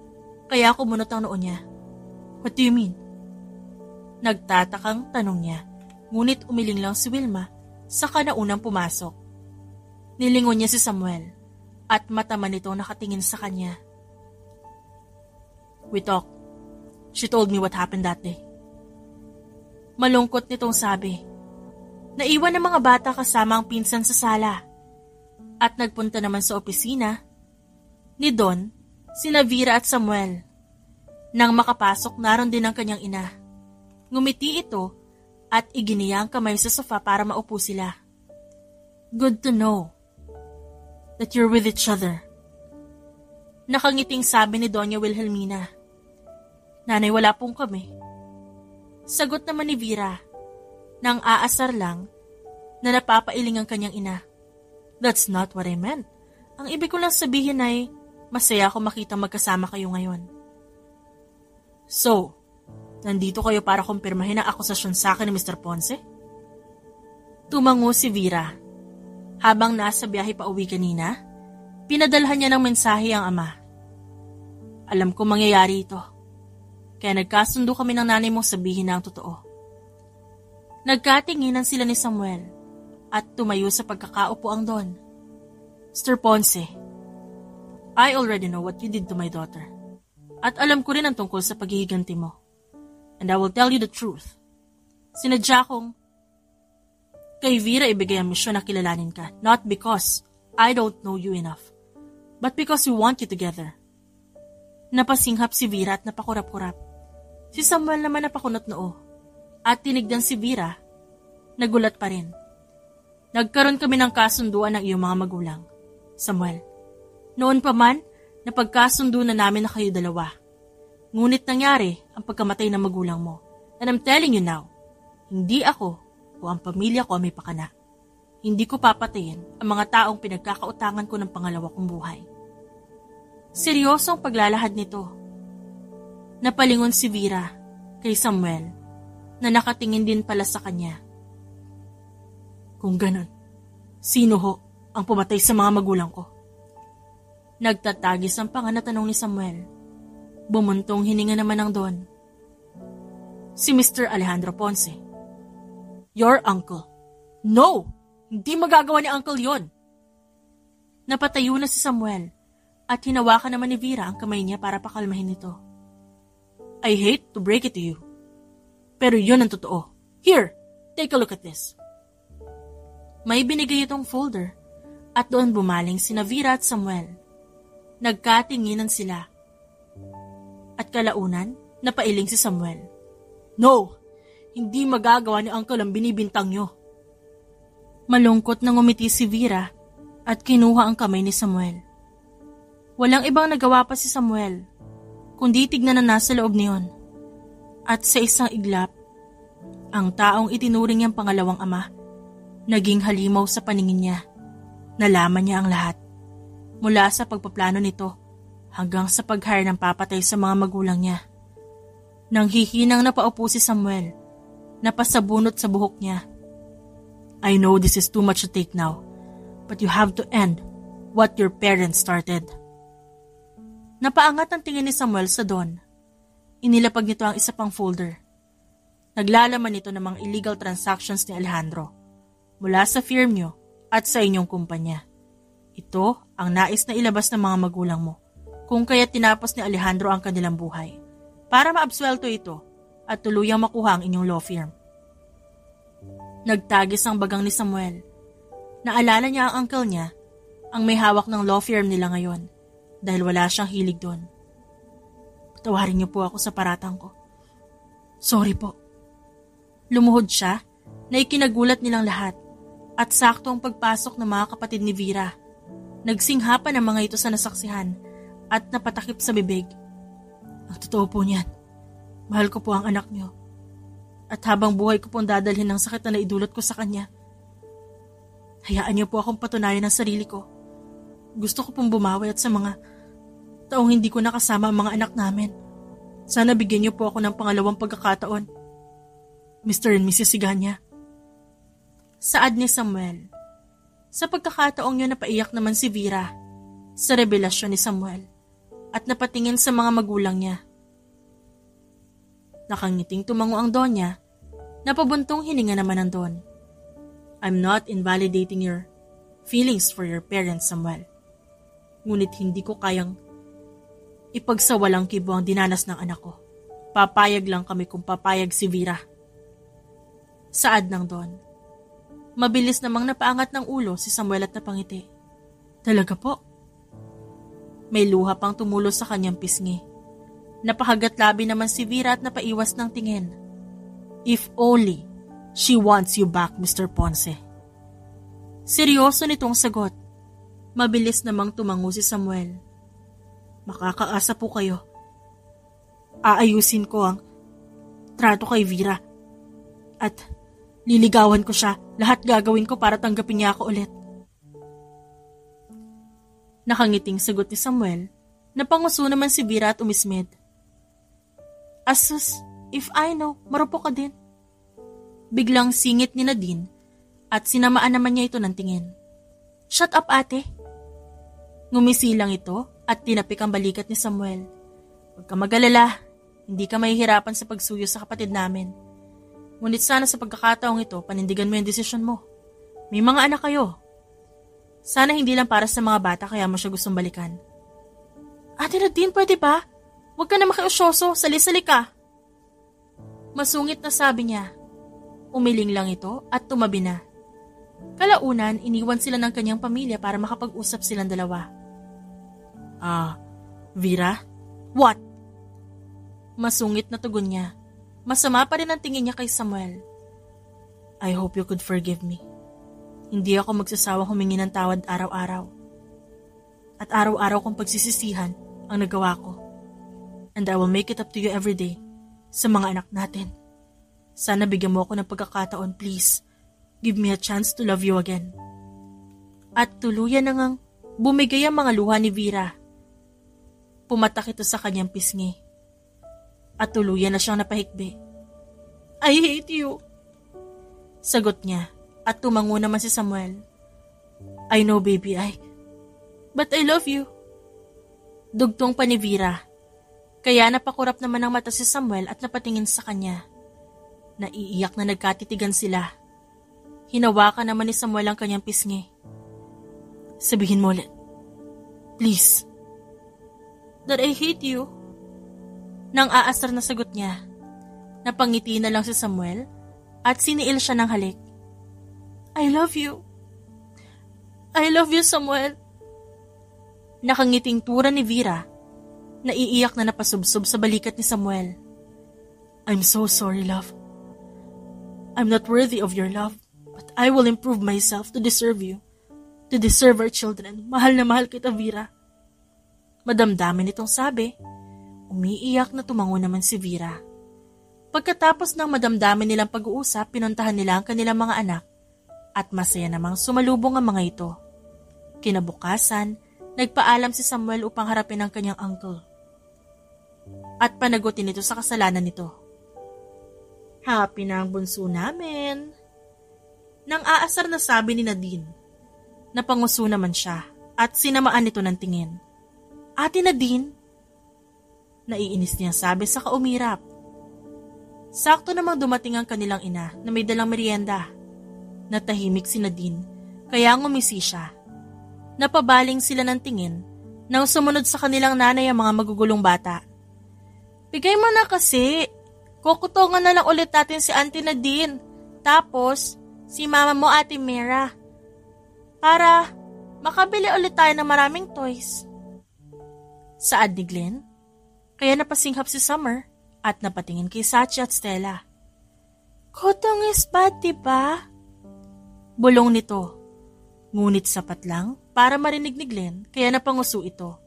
kaya kumunot ang noo niya. What do you mean? Nagtatakang tanong niya, ngunit umiling lang si Wilma sa kanaunang pumasok. Nilingon niya si Samuel at mata man ito nakatingin sa kanya. We talked. She told me what happened that day. Malungkot nitong sabi. Naiwan ng mga bata kasama ang pinsan sa sala at nagpunta naman sa opisina ni Don, sina Vera at Samuel. Nang makapasok, naroon din ang kanyang ina. Ngumiti ito at iginiya ang kamay sa sofa para maupo sila. Good to know that you're with each other. Nakangiting sabi ni Doña Wilhelmina. Nanay, wala pong kami. Sagot naman ni Vera, nang aasar lang na napapailing ang kanyang ina. That's not what I meant. Ang ibig ko lang sabihin ay masaya ako makita magkasama kayo ngayon. So, nandito kayo para kumpirmahin ang akusasyon sa akin ni Mr. Ponce? Tumango si Vera. Habang nasa biyahe pa uwi kanina, pinadalhan niya ng mensahe ang ama. Alam ko mangyayari ito. Kaya nagkasundo kami ng nanay mong sabihin na ang totoo. Nagkatinginan sila ni Samuel at tumayo sa pagkakaupo ang Don. Mr. Ponce, I already know what you did to my daughter. At alam ko rin ang tungkol sa paghihiganti mo. And I will tell you the truth. Sinadya kong kay Vera ibigay ang misyon na kilalanin ka, not because I don't know you enough, but because we want you together. Napasinghap si Vera at napakurap-kurap. Si Samuel naman napakunot noo at tinignan si Vera. Nagulat pa rin. Nagkaroon kami ng kasunduan ng iyong mga magulang, Samuel. Noon pa man, napagkasundo na namin na kayo dalawa. Ngunit nangyari ang pagkamatay ng magulang mo. And I'm telling you now, hindi ako o ang pamilya ko ang may pakana. Hindi ko papatayin ang mga taong pinagkakautangan ko ng pangalawa kong buhay. Seryosong paglalahad nito. Napalingon si Vera kay Samuel na nakatingin din pala sa kanya. Kung ganon, sino ho ang pumatay sa mga magulang ko? Nagtatagis ang panga na tanong ni Samuel. Bumuntong hininga naman ng Don. Si Mr. Alejandro Ponce. Your uncle. No! Hindi magagawa ni uncle yon. Napatayo na si Samuel at hinawakan naman ni Vera ang kamay niya para pakalmahin ito. I hate to break it to you. Pero yun ang totoo. Here, take a look at this. May binigay itong folder at doon bumaling sina Vera at Samuel. Nagkatinginan sila. At kalaunan, napailing si Samuel. No! Hindi magagawa ni uncle ang binibintang nyo. Malungkot na ngumiti si Vera at kinuha ang kamay ni Samuel. Walang ibang nagawa pa si Samuel, kundi tignan na nasa loob niyon. At sa isang iglap, ang taong itinuring niyang pangalawang ama, naging halimaw sa paningin niya. Nalaman niya ang lahat. Mula sa pagpaplano nito hanggang sa pag-hire ng papatay sa mga magulang niya. Nang hihinang napaupo si Samuel, napasabunot sa buhok niya. I know this is too much to take now, but you have to end what your parents started. Napaangat ang tingin ni Samuel sa Don. Inilapag nito ang isa pang folder. Naglalaman nito ng mga illegal transactions ni Alejandro mula sa firm niyo at sa inyong kumpanya. Ito ang nais na ilabas ng mga magulang mo kung kaya tinapos ni Alejandro ang kanilang buhay para maabsuelto ito at tuluyang makuha ang inyong law firm. Nagtagis ang bagang ni Samuel. Naalala niya ang uncle niya ang may hawak ng law firm nila ngayon dahil wala siyang hilig doon. Patawarin niyo po ako sa paratang ko. Sorry po. Lumuhod siya na ikinagulat nilang lahat at sakto ang pagpasok ng mga kapatid ni Vera. Nagsinghapan ang mga ito sa nasaksihan at napatakip sa bibig. Ang totoo po niyan. Mahal ko po ang anak niyo. At habang buhay ko pong dadalhin ng sakit na naidulot ko sa kanya. Hayaan niyo po akong patunayan ang sarili ko. Gusto ko pong bumawi at sa mga taong hindi ko nakasama ang mga anak namin. Sana bigyan niyo po ako ng pangalawang pagkakataon. Mr. and Mrs. Siganya. Saad ni Samuel. Sa pagkakataong yun napaiyak naman si Vera sa revelasyon ni Samuel at napatingin sa mga magulang niya. Nakangiting tumango ang Donya. Napabuntong hininga naman ang Don. I'm not invalidating your feelings for your parents, Samuel. Ngunit hindi ko kayang ipagsawalang kibo ang dinanas ng anak ko. Papayag lang kami kung papayag si Vera. Saad ng Don. Mabilis namang napaangat ng ulo si Samuel at napangiti. Talaga po? May luha pang tumulo sa kanyang pisngi. Napahagat labi naman si Vera at napaiwas ng tingin. If only she wants you back, Mr. Ponce. Seryoso nitong sagot. Mabilis namang tumango si Samuel. Makakaasa po kayo. Aayusin ko ang trato kay Vera. At liligawan ko siya. Lahat gagawin ko para tanggapin niya ako ulit. Nakangiting sagot ni Samuel. Napanguso naman si Vera at umismid. Asus, if I know, marupok ka din. Biglang singit ni Nadine at sinamaan naman niya ito ng tingin. Shut up, ate. Ngumisi lang ito at tinapik ang balikat ni Samuel. Huwag ka mag-alala, hindi ka mahihirapan sa pagsuyo sa kapatid namin. Ngunit sana sa pagkakataong ito, panindigan mo yung desisyon mo. May mga anak kayo. Sana hindi lang para sa mga bata kaya mo siya gustong balikan. Ate Nadine, pwede ba? Huwag ka na makiusyoso, sali-sali ka. Masungit na sabi niya. Umiling lang ito at tumabi na. Kalaunan, iniwan sila ng kanyang pamilya para makapag-usap silang dalawa. Vera? What? Masungit na tugon niya. Masama pa rin ang tingin niya kay Samuel. I hope you could forgive me. Hindi ako magsasawang humingi ng tawad araw-araw. At araw-araw kong pagsisisihan ang nagawa ko. And I will make it up to you every day sa mga anak natin. Sana bigyan mo ako ng pagkakataon, please. Give me a chance to love you again. At tuluyan na ngang bumigay ang mga luha ni Vera. Pumatak ito sa kanyang pisngi. At tuluyan na siyang napahikbi. I hate you. Sagot niya. At tumango naman si Samuel. I know, baby, but I love you. Dugtong pa ni Vera. Kaya napakurap naman ang mata si Samuel at napatingin sa kanya. Naiiyak na nagkatitigan sila. Hinawakan naman ni Samuel ang kanyang pisngi. Sabihin mo ulit. Please. That I hate you. Nang aasar na sagot niya. Napangiti na lang si Samuel at siniil siya ng halik. I love you. I love you, Samuel. Nakangiting tura ni Vera. Naiiyak na napasubsob sa balikat ni Samuel. I'm so sorry, love. I'm not worthy of your love, but I will improve myself to deserve you, to deserve our children. Mahal na mahal kita, Vera. Madamdamin itong sabi. Umiiyak na tumango naman si Vera. Pagkatapos ng madamdamin nilang pag-uusap, pinuntahan nila ang kanilang mga anak. At masaya namang sumalubong ang mga ito. Kinabukasan, nagpaalam si Samuel upang harapin ang kanyang uncle. At panagutin ito sa kasalanan nito. Happy na ang bunso namin. Nang aasar na sabi ni Nadine. Napanguso naman siya at sinamaan nito ng tingin. Ate Nadine? Naiinis niya sabi sa kaumirap. Sakto namang dumating ang kanilang ina na may dalang merienda. Natahimik si Nadine, kaya ngumisi siya. Napabaling sila ng tingin nang sumunod sa kanilang nanay ang mga magugulong bata. Bigay mo na kasi. Kukutungan na lang ulit natin si Auntie Nadine. Tapos, si mama mo Ate Mera. Para makabili ulit tayo ng maraming toys. Saad ni Glenn, kaya napasinghap si Summer at napatingin kay Sachi at Stella. Kutong is bad, diba? Bulong nito. Ngunit sapat lang para marinig ni Glenn kaya napanguso ito.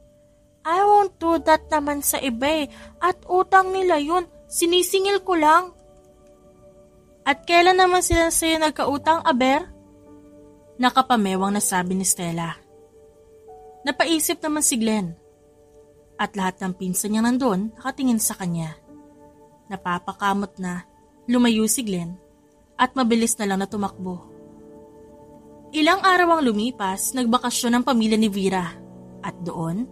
I won't do that naman sa iba at utang nila yun, sinisingil ko lang. At kailan naman sila sa'yo nagkautang, Aber? Nakapamewang na sabi ni Stella. Napaisip naman si Glenn. At lahat ng pinsan niya nandun nakatingin sa kanya. Napapakamot na, lumayo si Glenn at mabilis na lang na tumakbo. Ilang araw ang lumipas, nagbakasyon ang pamilya ni Vera. At doon,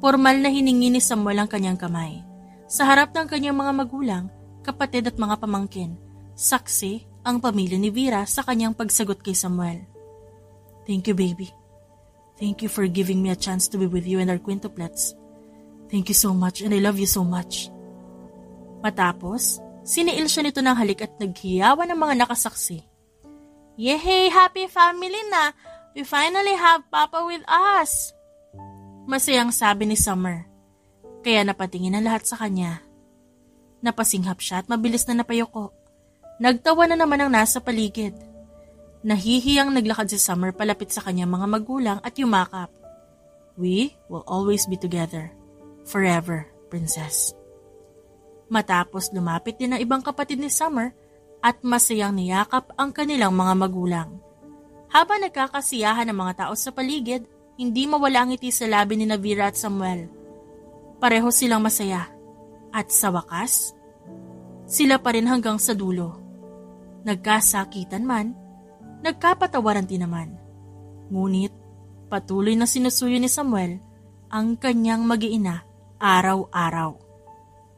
formal na hiningi ni Samuel ang kanyang kamay. Sa harap ng kanyang mga magulang, kapatid at mga pamangkin, saksi ang pamilya ni Vera sa kanyang pagsagot kay Samuel. Thank you, baby. Thank you for giving me a chance to be with you and our quintuplets. Thank you so much and I love you so much. Matapos, siniil siya nito ng halik at naghiyawan ng mga nakasaksi. Yehey! Happy family na! We finally have Papa with us! Masayang sabi ni Summer. Kaya napatingin ang lahat sa kanya. Napasinghap siya at mabilis na napayuko. Nagtawa na naman ang nasa paligid. Nahihiyang naglakad si Summer palapit sa kanyang mga magulang at yumakap. We will always be together. Forever, princess. Matapos lumapit din ang ibang kapatid ni Summer at masayang niyakap ang kanilang mga magulang. Habang nagkakasiyahan ang mga tao sa paligid, hindi mawala ang ngiti sa labi ni Vera at Samuel. Pareho silang masaya. At sa wakas, sila pa rin hanggang sa dulo. Nagkasakitan man, nagkapatawaran din naman. Ngunit patuloy na sinusuyo ni Samuel ang kanyang mag-iina araw-araw.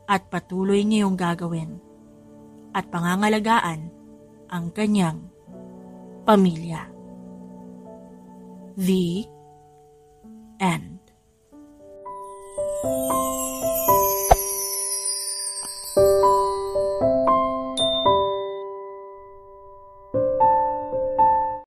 At patuloy niyong gagawin. At pangangalagaan ang kanyang pamilya. The end.